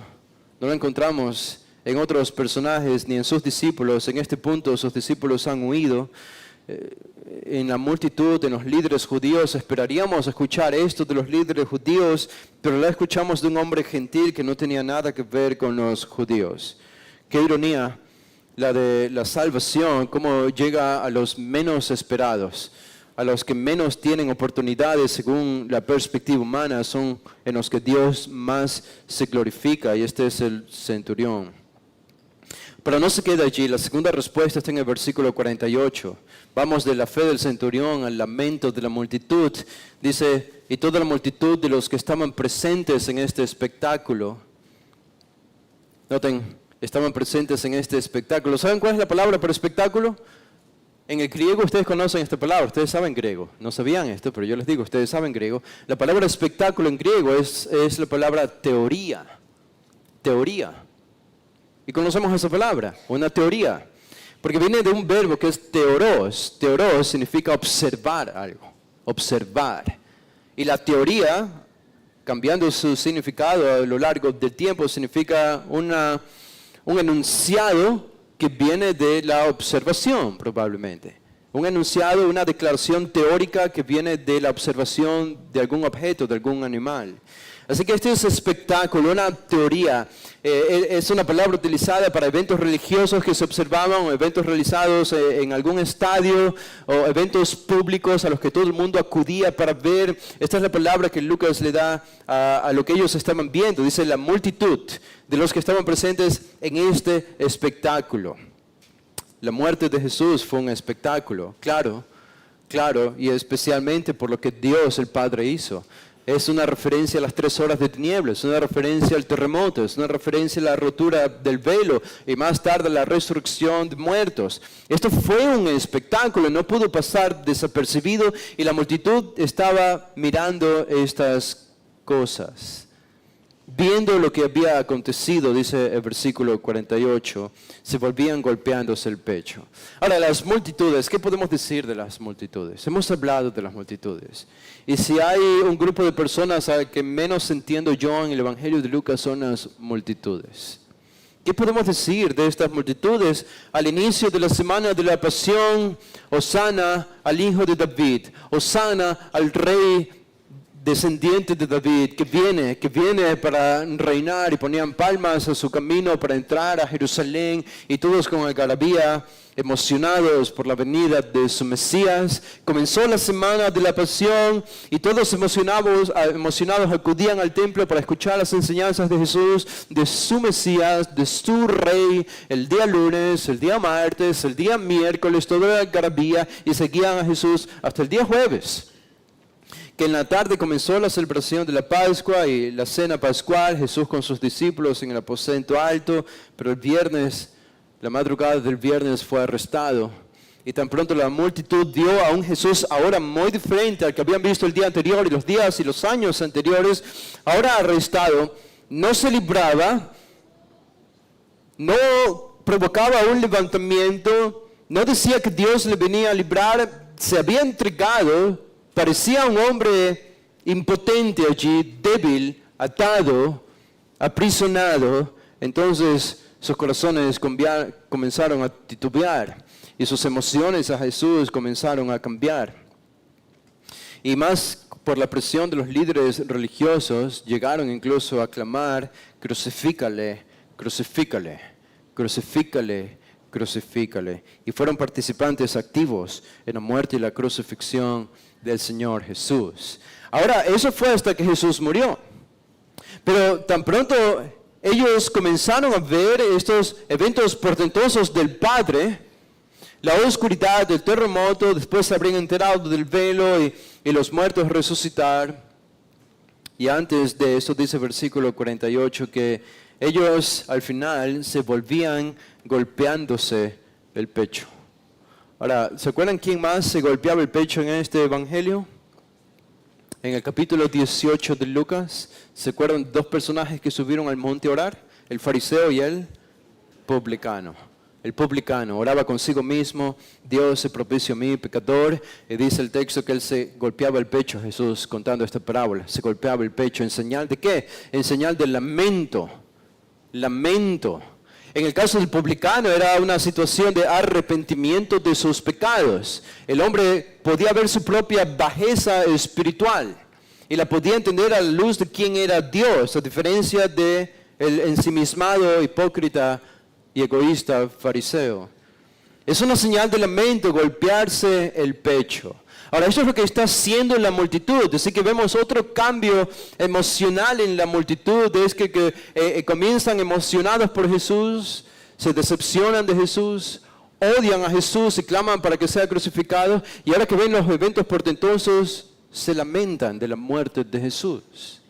no la encontramos en otros personajes ni en sus discípulos. En este punto sus discípulos han huido. En la multitud, en los líderes judíos, esperaríamos escuchar esto de los líderes judíos, pero la escuchamos de un hombre gentil que no tenía nada que ver con los judíos. Qué ironía la de la salvación, cómo llega a los menos esperados, a los que menos tienen oportunidades según la perspectiva humana, son en los que Dios más se glorifica, y este es el centurión. Pero no se queda allí, la segunda respuesta está en el versículo 48. Vamos de la fe del centurión al lamento de la multitud. Dice, y toda la multitud de los que estaban presentes en este espectáculo. Noten, estaban presentes en este espectáculo. ¿Saben cuál es la palabra para espectáculo? En el griego ustedes conocen esta palabra, ustedes saben griego. No sabían esto, pero yo les digo, ustedes saben griego. La palabra espectáculo en griego es la palabra teoría. Teoría. Y conocemos esa palabra, una teoría, porque viene de un verbo que es teoros. Teoros significa observar algo, observar. Y la teoría, cambiando su significado a lo largo del tiempo, significa un enunciado que viene de la observación, probablemente. Un enunciado, una declaración teórica que viene de la observación de algún objeto, de algún animal. Así que este es espectáculo, una teoría. Es una palabra utilizada para eventos religiosos que se observaban, o eventos realizados en algún estadio, o eventos públicos a los que todo el mundo acudía para ver. Esta es la palabra que Lucas le da a lo que ellos estaban viendo. Dice la multitud de los que estaban presentes en este espectáculo. La muerte de Jesús fue un espectáculo, claro, y especialmente por lo que Dios el Padre hizo. Es una referencia a las 3 horas de tinieblas, es una referencia al terremoto, es una referencia a la rotura del velo y más tarde a la resurrección de muertos. Esto fue un espectáculo, no pudo pasar desapercibido y la multitud estaba mirando estas cosas. Viendo lo que había acontecido, dice el versículo 48, se volvían golpeándose el pecho. Ahora, las multitudes, ¿qué podemos decir de las multitudes? Hemos hablado de las multitudes. Y si hay un grupo de personas al que menos entiendo yo en el Evangelio de Lucas son las multitudes. ¿Qué podemos decir de estas multitudes? Al inicio de la semana de la pasión, Hosana al Hijo de David, Hosana al Rey descendiente de David, que viene para reinar, y ponían palmas a su camino para entrar a Jerusalén, y todos con algarabía, emocionados por la venida de su Mesías. Comenzó la semana de la pasión y todos emocionados acudían al templo para escuchar las enseñanzas de Jesús, de su Mesías, de su Rey, el día lunes, el día martes, el día miércoles, toda la algarabía, y seguían a Jesús hasta el día jueves, que en la tarde comenzó la celebración de la Pascua y la cena pascual, Jesús con sus discípulos en el aposento alto, pero el viernes, la madrugada del viernes, fue arrestado. Y tan pronto la multitud vio a un Jesús ahora muy diferente al que habían visto el día anterior y los días y los años anteriores, ahora arrestado, no se libraba, no provocaba un levantamiento, no decía que Dios le venía a librar, se había entregado. Parecía un hombre impotente allí, débil, atado, aprisionado. Entonces sus corazones comenzaron a titubear y sus emociones a Jesús comenzaron a cambiar. Y más por la presión de los líderes religiosos, llegaron incluso a clamar: crucifícale, crucifícale, crucifícale, crucifícale. Y fueron participantes activos en la muerte y la crucifixión del Señor Jesús. Ahora, eso fue hasta que Jesús murió. Pero tan pronto ellos comenzaron a ver estos eventos portentosos del Padre, la oscuridad del terremoto, después se habrían enterado del velo y los muertos resucitar. Y antes de eso dice versículo 48 que ellos al final se volvían golpeándose el pecho. Ahora, ¿se acuerdan quién más se golpeaba el pecho en este evangelio? En el capítulo 18 de Lucas, ¿se acuerdan dos personajes que subieron al monte a orar? El fariseo y el publicano. El publicano oraba consigo mismo: Dios, se propicio a mí, pecador. Y dice el texto que él se golpeaba el pecho, Jesús contando esta parábola. Se golpeaba el pecho en señal de ¿qué? En señal de lamento. Lamento. En el caso del publicano era una situación de arrepentimiento de sus pecados. El hombre podía ver su propia bajeza espiritual y la podía entender a la luz de quién era Dios, a diferencia de el ensimismado, hipócrita y egoísta fariseo. Es una señal de lamento golpearse el pecho. Ahora, eso es lo que está haciendo la multitud. Así que vemos otro cambio emocional en la multitud. Es que comienzan emocionados por Jesús, se decepcionan de Jesús, odian a Jesús y claman para que sea crucificado. Y ahora que ven los eventos portentosos, se lamentan de la muerte de Jesús.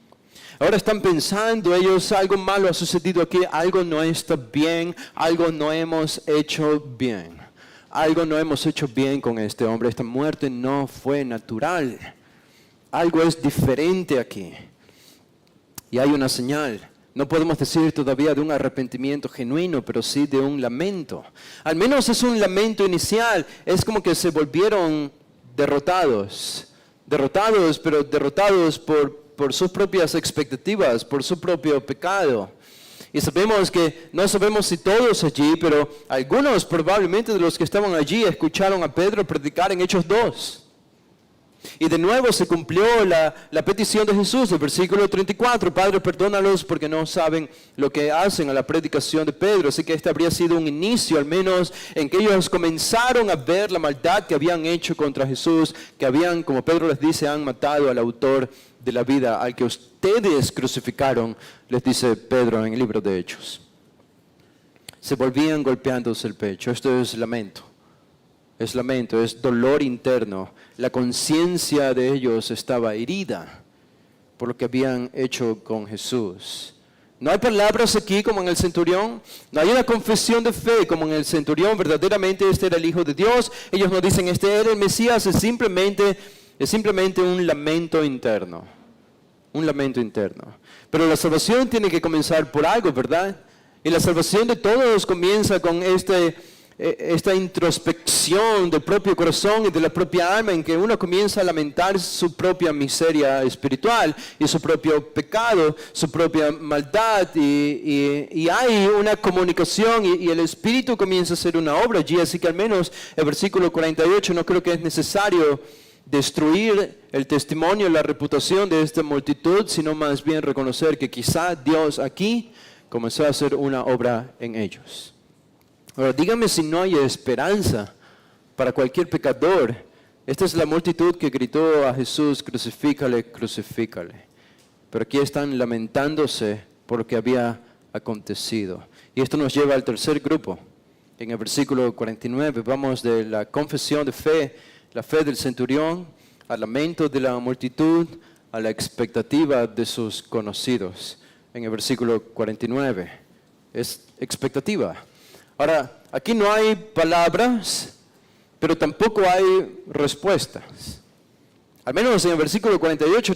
Ahora están pensando ellos: algo malo ha sucedido aquí, algo no está bien, algo no hemos hecho bien. Algo no hemos hecho bien con este hombre. Esta muerte no fue natural. Algo es diferente aquí. Y hay una señal. No podemos decir todavía de un arrepentimiento genuino, pero sí de un lamento. Al menos es un lamento inicial. Es como que se volvieron derrotados. Derrotados, pero derrotados por sus propias expectativas, por su propio pecado. Y sabemos que, no sabemos si todos allí, pero algunos probablemente de los que estaban allí escucharon a Pedro predicar en Hechos 2. Y de nuevo se cumplió la petición de Jesús, el versículo 34. Padre, perdónalos porque no saben lo que hacen, a la predicación de Pedro. Así que este habría sido un inicio, al menos, en que ellos comenzaron a ver la maldad que habían hecho contra Jesús, que habían, como Pedro les dice, han matado al autor de la vida, al que ustedes crucificaron, les dice Pedro en el libro de Hechos. Se volvían golpeándose el pecho. Esto es lamento. Es lamento, es dolor interno. La conciencia de ellos estaba herida por lo que habían hecho con Jesús. No hay palabras aquí como en el centurión. No hay una confesión de fe como en el centurión. Verdaderamente este era el Hijo de Dios. Ellos no dicen este era el Mesías. Es simplemente un lamento interno. Un lamento interno. Pero la salvación tiene que comenzar por algo, ¿verdad? Y la salvación de todos comienza con esta introspección del propio corazón y de la propia alma, en que uno comienza a lamentar su propia miseria espiritual y su propio pecado, su propia maldad, y hay una comunicación y el Espíritu comienza a hacer una obra allí. Así que al menos el versículo 48 no creo que es necesario destruir el testimonio, la reputación de esta multitud, sino más bien reconocer que quizá Dios aquí comenzó a hacer una obra en ellos. Ahora, dígame si no hay esperanza para cualquier pecador. Esta es la multitud que gritó a Jesús: crucifícale, crucifícale. Pero aquí están lamentándose por lo que había acontecido. Y esto nos lleva al tercer grupo. En el versículo 49 vamos de la confesión de fe, la fe del centurión, al lamento de la multitud, a la expectativa de sus conocidos. En el versículo 49 es expectativa. Ahora, aquí no hay palabras, pero tampoco hay respuestas. Al menos en el versículo 48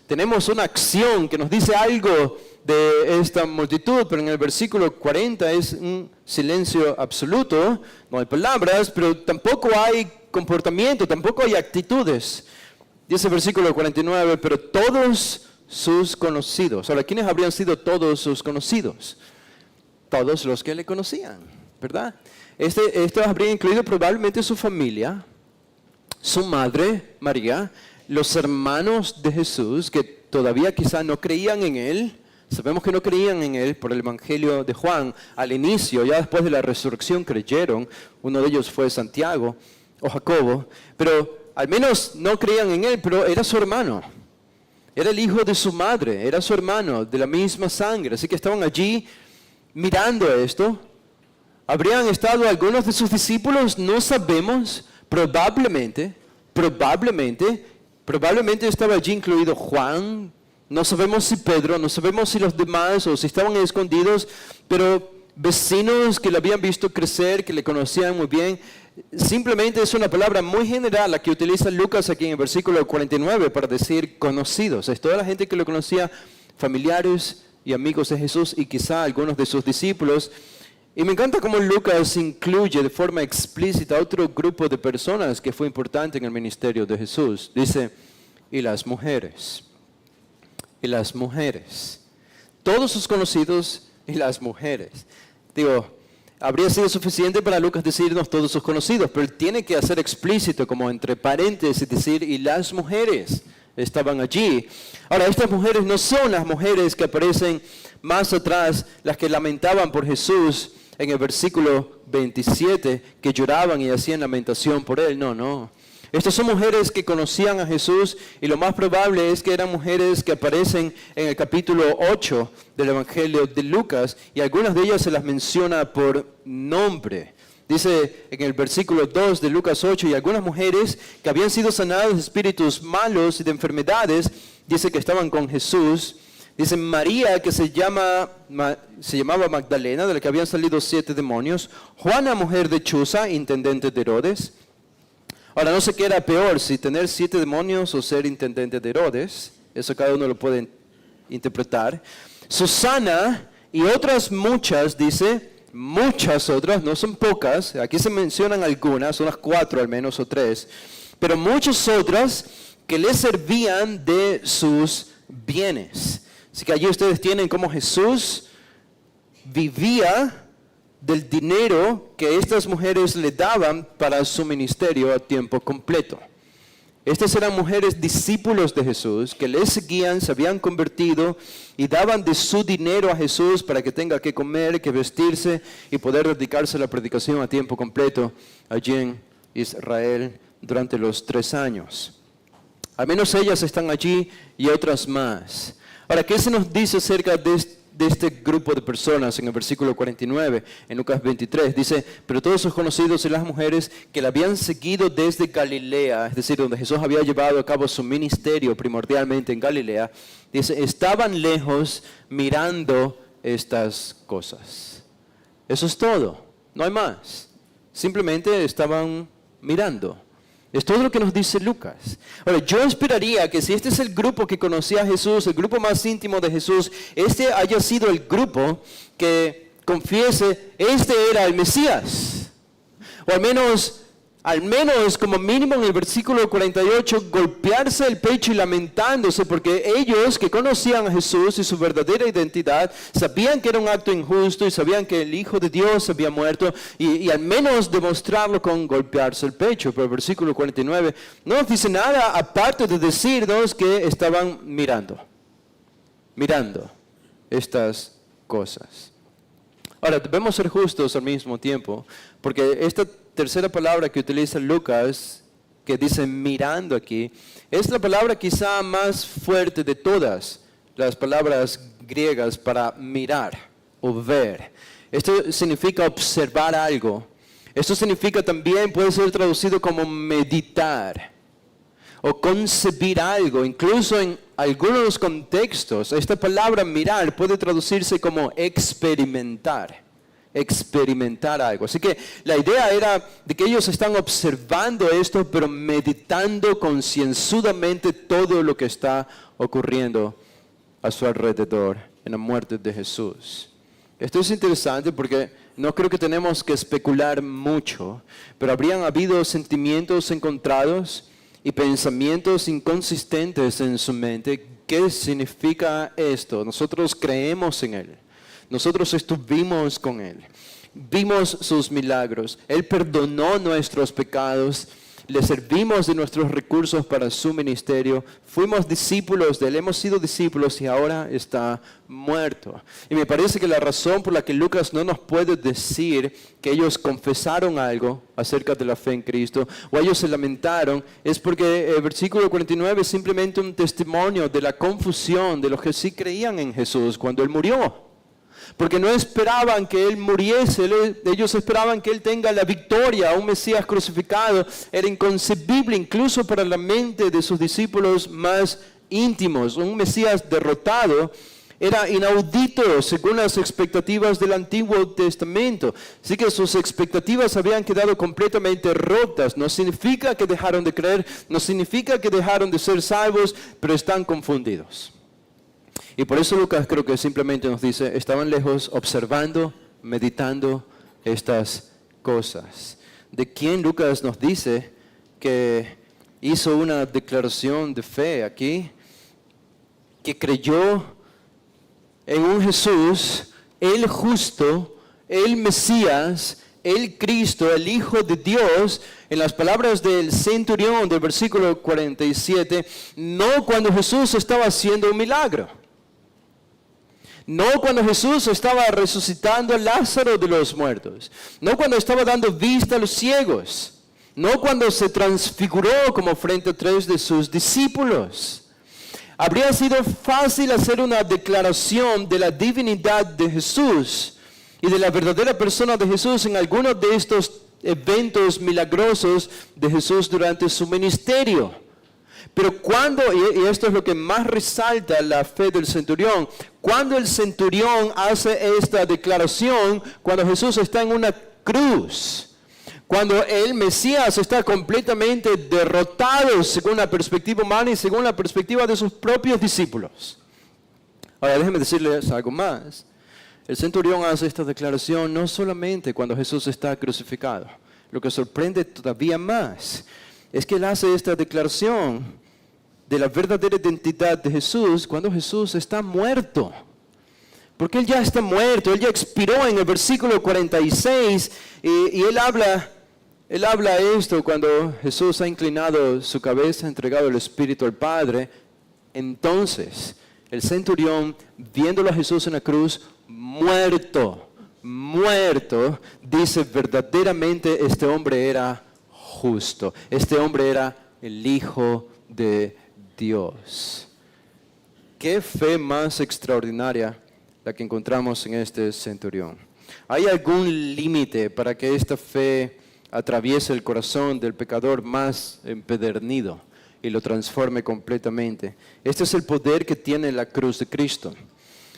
tenemos una acción que nos dice algo de esta multitud, pero en el versículo 40 es un silencio absoluto, no hay palabras, pero tampoco hay comportamiento, tampoco hay actitudes. Dice el versículo 49, pero todos sus conocidos. Ahora, ¿quiénes habrían sido todos sus conocidos? Todos los que le conocían, ¿verdad? Esto habría incluido probablemente su familia, su madre, María, los hermanos de Jesús, que todavía quizá no creían en Él. Sabemos que no creían en Él por el Evangelio de Juan. Al inicio, ya después de la resurrección, creyeron. Uno de ellos fue Santiago o Jacobo. Pero al menos no creían en Él, pero era su hermano. Era el hijo de su madre, era su hermano, de la misma sangre. Así que estaban allí mirando esto. ¿Habrían estado algunos de sus discípulos? No sabemos. Probablemente estaba allí incluido Juan. No sabemos si Pedro, no sabemos si los demás o si estaban escondidos, pero vecinos que le habían visto crecer, que le conocían muy bien. Simplemente es una palabra muy general la que utiliza Lucas aquí en el versículo 49 para decir conocidos. Es toda la gente que lo conocía, familiares y amigos de Jesús y quizá algunos de sus discípulos. Y me encanta cómo Lucas incluye de forma explícita a otro grupo de personas que fue importante en el ministerio de Jesús. Dice, y las mujeres. Y las mujeres. Todos sus conocidos y las mujeres. Digo, habría sido suficiente para Lucas decirnos todos sus conocidos, pero él tiene que hacer explícito, como entre paréntesis, decir, y las mujeres estaban allí. Ahora, estas mujeres no son las mujeres que aparecen más atrás, las que lamentaban por Jesús en el versículo 27, que lloraban y hacían lamentación por él. No. Estas son mujeres que conocían a Jesús y lo más probable es que eran mujeres que aparecen en el capítulo 8 del Evangelio de Lucas y algunas de ellas se las menciona por nombre. Dice en el versículo 2 de Lucas 8, y algunas mujeres que habían sido sanadas de espíritus malos y de enfermedades, dice que estaban con Jesús. Dice María, que se llamaba Magdalena, de la que habían salido 7 demonios. Juana, mujer de Chuza, intendente de Herodes. Ahora, no sé qué era peor, si tener 7 demonios o ser intendente de Herodes. Eso cada uno lo puede interpretar. Susana y otras muchas, dice, muchas otras, no son pocas. Aquí se mencionan algunas, unas 4 al menos o 3. Pero muchas otras que le servían de sus bienes. Así que allí ustedes tienen cómo Jesús vivía del dinero que estas mujeres le daban para su ministerio a tiempo completo. Estas eran mujeres discípulos de Jesús que le seguían, se habían convertido y daban de su dinero a Jesús para que tenga que comer, que vestirse y poder dedicarse a la predicación a tiempo completo allí en Israel durante los 3 años. Al menos ellas están allí y otras más. Ahora, ¿qué se nos dice acerca de este grupo de personas en el versículo 49, en Lucas 23? Dice, pero todos sus conocidos y las mujeres que la habían seguido desde Galilea, es decir, donde Jesús había llevado a cabo su ministerio primordialmente en Galilea, dice, estaban lejos mirando estas cosas. Eso es todo, no hay más. Simplemente estaban mirando. Es todo lo que nos dice Lucas. Ahora, yo esperaría que si este es el grupo que conocía a Jesús, el grupo más íntimo de Jesús, este haya sido el grupo que confiese, este era el Mesías. O al menos al menos como mínimo en el versículo 48, golpearse el pecho y lamentándose, porque ellos que conocían a Jesús y su verdadera identidad, sabían que era un acto injusto y sabían que el Hijo de Dios había muerto, y al menos demostrarlo con golpearse el pecho. Pero el versículo 49 no nos dice nada aparte de decirnos que estaban mirando estas cosas. Ahora, debemos ser justos al mismo tiempo, porque esta tercera palabra que utiliza Lucas, que dice mirando aquí, es la palabra quizá más fuerte de todas las palabras griegas para mirar o ver. Esto significa observar algo. Esto significa también, puede ser traducido como meditar o concebir algo. Incluso en algunos contextos, esta palabra mirar puede traducirse como experimentar algo. Así que la idea era de que ellos están observando esto, pero meditando concienzudamente todo lo que está ocurriendo a su alrededor en la muerte de Jesús. Esto es interesante porque no creo que tenemos que especular mucho, pero habrían habido sentimientos encontrados y pensamientos inconsistentes en su mente. ¿Qué significa esto? Nosotros creemos en Él. Nosotros estuvimos con Él. Vimos sus milagros. Él perdonó nuestros pecados. Le servimos de nuestros recursos para su ministerio. Fuimos discípulos de Él. Hemos sido discípulos y ahora está muerto. Y me parece que la razón por la que Lucas no nos puede decir que ellos confesaron algo acerca de la fe en Cristo o ellos se lamentaron es porque el versículo 49 es simplemente un testimonio de la confusión de los que sí creían en Jesús cuando Él murió. Porque no esperaban que Él muriese, ellos esperaban que Él tenga la victoria, un Mesías crucificado. Era inconcebible incluso para la mente de sus discípulos más íntimos. Un Mesías derrotado era inaudito según las expectativas del Antiguo Testamento. Así que sus expectativas habían quedado completamente rotas. No significa que dejaron de creer, no significa que dejaron de ser salvos, pero están confundidos. Y por eso Lucas creo que simplemente nos dice, estaban lejos observando, meditando estas cosas. ¿De quién Lucas nos dice que hizo una declaración de fe aquí? Que creyó en un Jesús, el justo, el Mesías, el Cristo, el Hijo de Dios. En las palabras del centurión del versículo 47, no cuando Jesús estaba haciendo un milagro. No cuando Jesús estaba resucitando a Lázaro de los muertos. No cuando estaba dando vista a los ciegos. No cuando se transfiguró como frente a 3 de sus discípulos. Habría sido fácil hacer una declaración de la divinidad de Jesús y de la verdadera persona de Jesús en algunos de estos eventos milagrosos de Jesús durante su ministerio. Pero cuando, y esto es lo que más resalta la fe del centurión, cuando el centurión hace esta declaración, cuando Jesús está en una cruz, cuando el Mesías está completamente derrotado según la perspectiva humana y según la perspectiva de sus propios discípulos. Ahora déjenme decirles algo más. El centurión hace esta declaración no solamente cuando Jesús está crucificado. Lo que sorprende todavía más es que él hace esta declaración de la verdadera identidad de Jesús cuando Jesús está muerto. Porque Él ya está muerto, Él ya expiró en el versículo 46 y Él habla esto cuando Jesús ha inclinado su cabeza, ha entregado el Espíritu al Padre. Entonces, el centurión, viéndolo a Jesús en la cruz, muerto, dice verdaderamente este hombre era justo, este hombre era el Hijo de Dios. Qué fe más extraordinaria la que encontramos en este centurión. ¿Hay algún límite para que esta fe atraviese el corazón del pecador más empedernido y lo transforme completamente? Este es el poder que tiene la cruz de Cristo.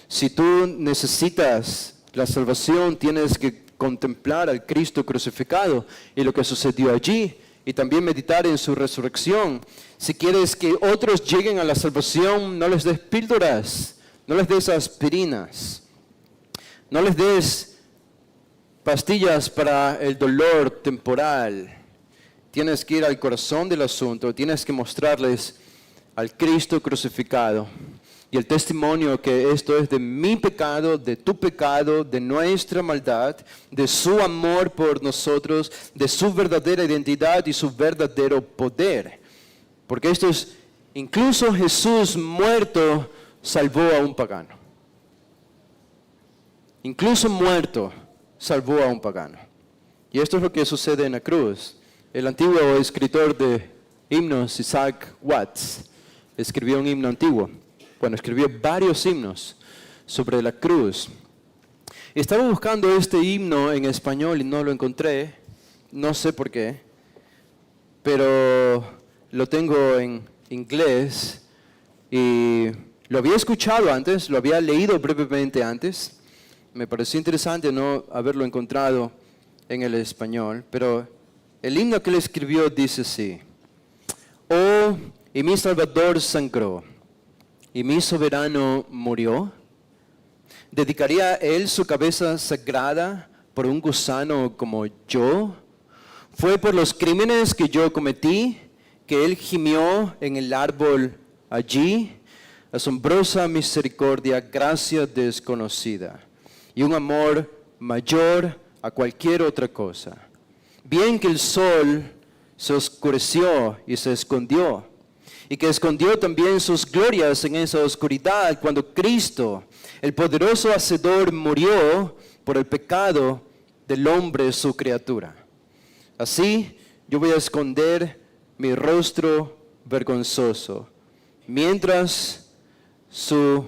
Si tú necesitas la salvación, tienes que contemplar al Cristo crucificado y lo que sucedió allí, y también meditar en su resurrección. Si quieres que otros lleguen a la salvación, no les des píldoras, no les des aspirinas, no les des pastillas para el dolor temporal. tienes que ir al corazón del asunto, tienes que mostrarles al Cristo crucificado y el testimonio que esto es de mi pecado, de tu pecado, de nuestra maldad, de su amor por nosotros, de su verdadera identidad y su verdadero poder. Porque esto es, incluso Jesús muerto salvó a un pagano. Incluso muerto salvó a un pagano. Y esto es lo que sucede en la cruz. El antiguo escritor de himnos, Isaac Watts, escribió un himno antiguo. Bueno, escribió varios himnos sobre la cruz. Estaba buscando este himno en español y no lo encontré. No sé por qué. Pero lo tengo en inglés y lo había escuchado antes, lo había leído brevemente antes. Me pareció interesante no haberlo encontrado en el español, pero el himno que él escribió dice así: Oh, y mi Salvador sangró, y mi soberano murió. ¿Dedicaría él su cabeza sagrada por un gusano como yo? Fue por los crímenes que yo cometí que él gimió en el árbol allí. Asombrosa misericordia, gracia desconocida y un amor mayor a cualquier otra cosa. Bien que el sol se oscureció y se escondió, y que escondió también sus glorias en esa oscuridad cuando Cristo, el poderoso Hacedor, murió por el pecado del hombre, su criatura. Así yo voy a esconder mi rostro vergonzoso, mientras su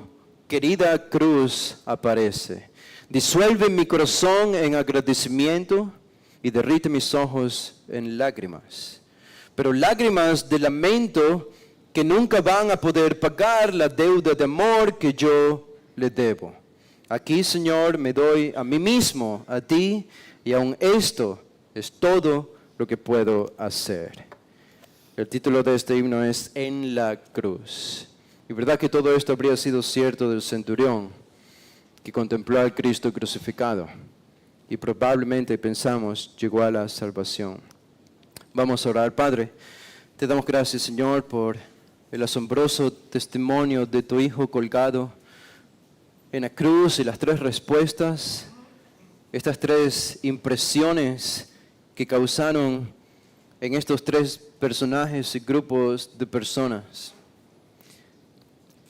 querida cruz aparece. Disuelve mi corazón en agradecimiento y derrite mis ojos en lágrimas. Pero lágrimas de lamento que nunca van a poder pagar la deuda de amor que yo le debo. Aquí, Señor, me doy a mí mismo, a ti, y aun esto es todo lo que puedo hacer. El título de este himno es En la cruz. Y verdad que todo esto habría sido cierto del centurión que contempló al Cristo crucificado y probablemente pensamos llegó a la salvación. Vamos a orar. Padre, te damos gracias, Señor, por el asombroso testimonio de tu Hijo colgado en la cruz y las tres respuestas, estas tres impresiones que causaron en estos tres personajes y grupos de personas.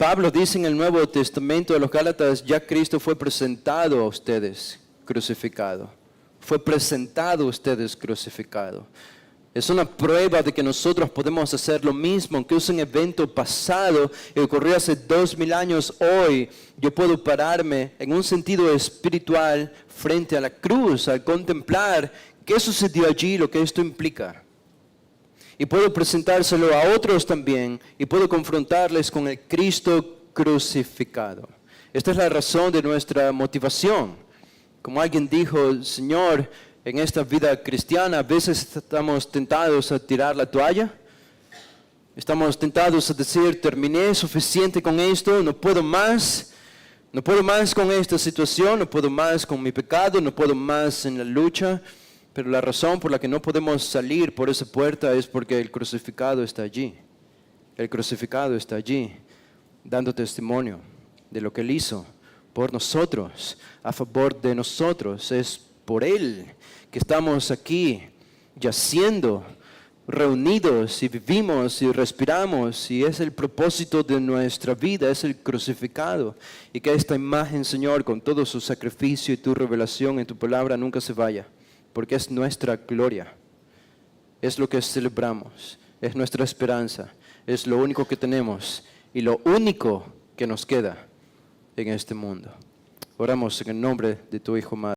Pablo dice en el Nuevo Testamento de los Gálatas, ya Cristo fue presentado a ustedes crucificado. Fue presentado a ustedes crucificado. Es una prueba de que nosotros podemos hacer lo mismo, aunque es un evento pasado y ocurrió hace 2000 años. Hoy yo puedo pararme en un sentido espiritual frente a la cruz, al contemplar qué sucedió allí, lo que esto implica. Y puedo presentárselo a otros también y puedo confrontarles con el Cristo crucificado. Esta es la razón de nuestra motivación. Como alguien dijo, Señor, en esta vida cristiana a veces estamos tentados a tirar la toalla. Estamos tentados a decir, terminé, suficiente con esto, no puedo más. No puedo más con esta situación, no puedo más con mi pecado, no puedo más en la lucha. Pero la razón por la que no podemos salir por esa puerta es porque el crucificado está allí. El crucificado está allí, dando testimonio de lo que Él hizo por nosotros, a favor de nosotros. Es por Él que estamos aquí, yaciendo, reunidos y vivimos y respiramos. Y es el propósito de nuestra vida, es el crucificado. Y que esta imagen, Señor, con todo su sacrificio y tu revelación en tu palabra nunca se vaya. Porque es nuestra gloria, es lo que celebramos, es nuestra esperanza, es lo único que tenemos y lo único que nos queda en este mundo. Oramos en el nombre de tu Hijo, Madre.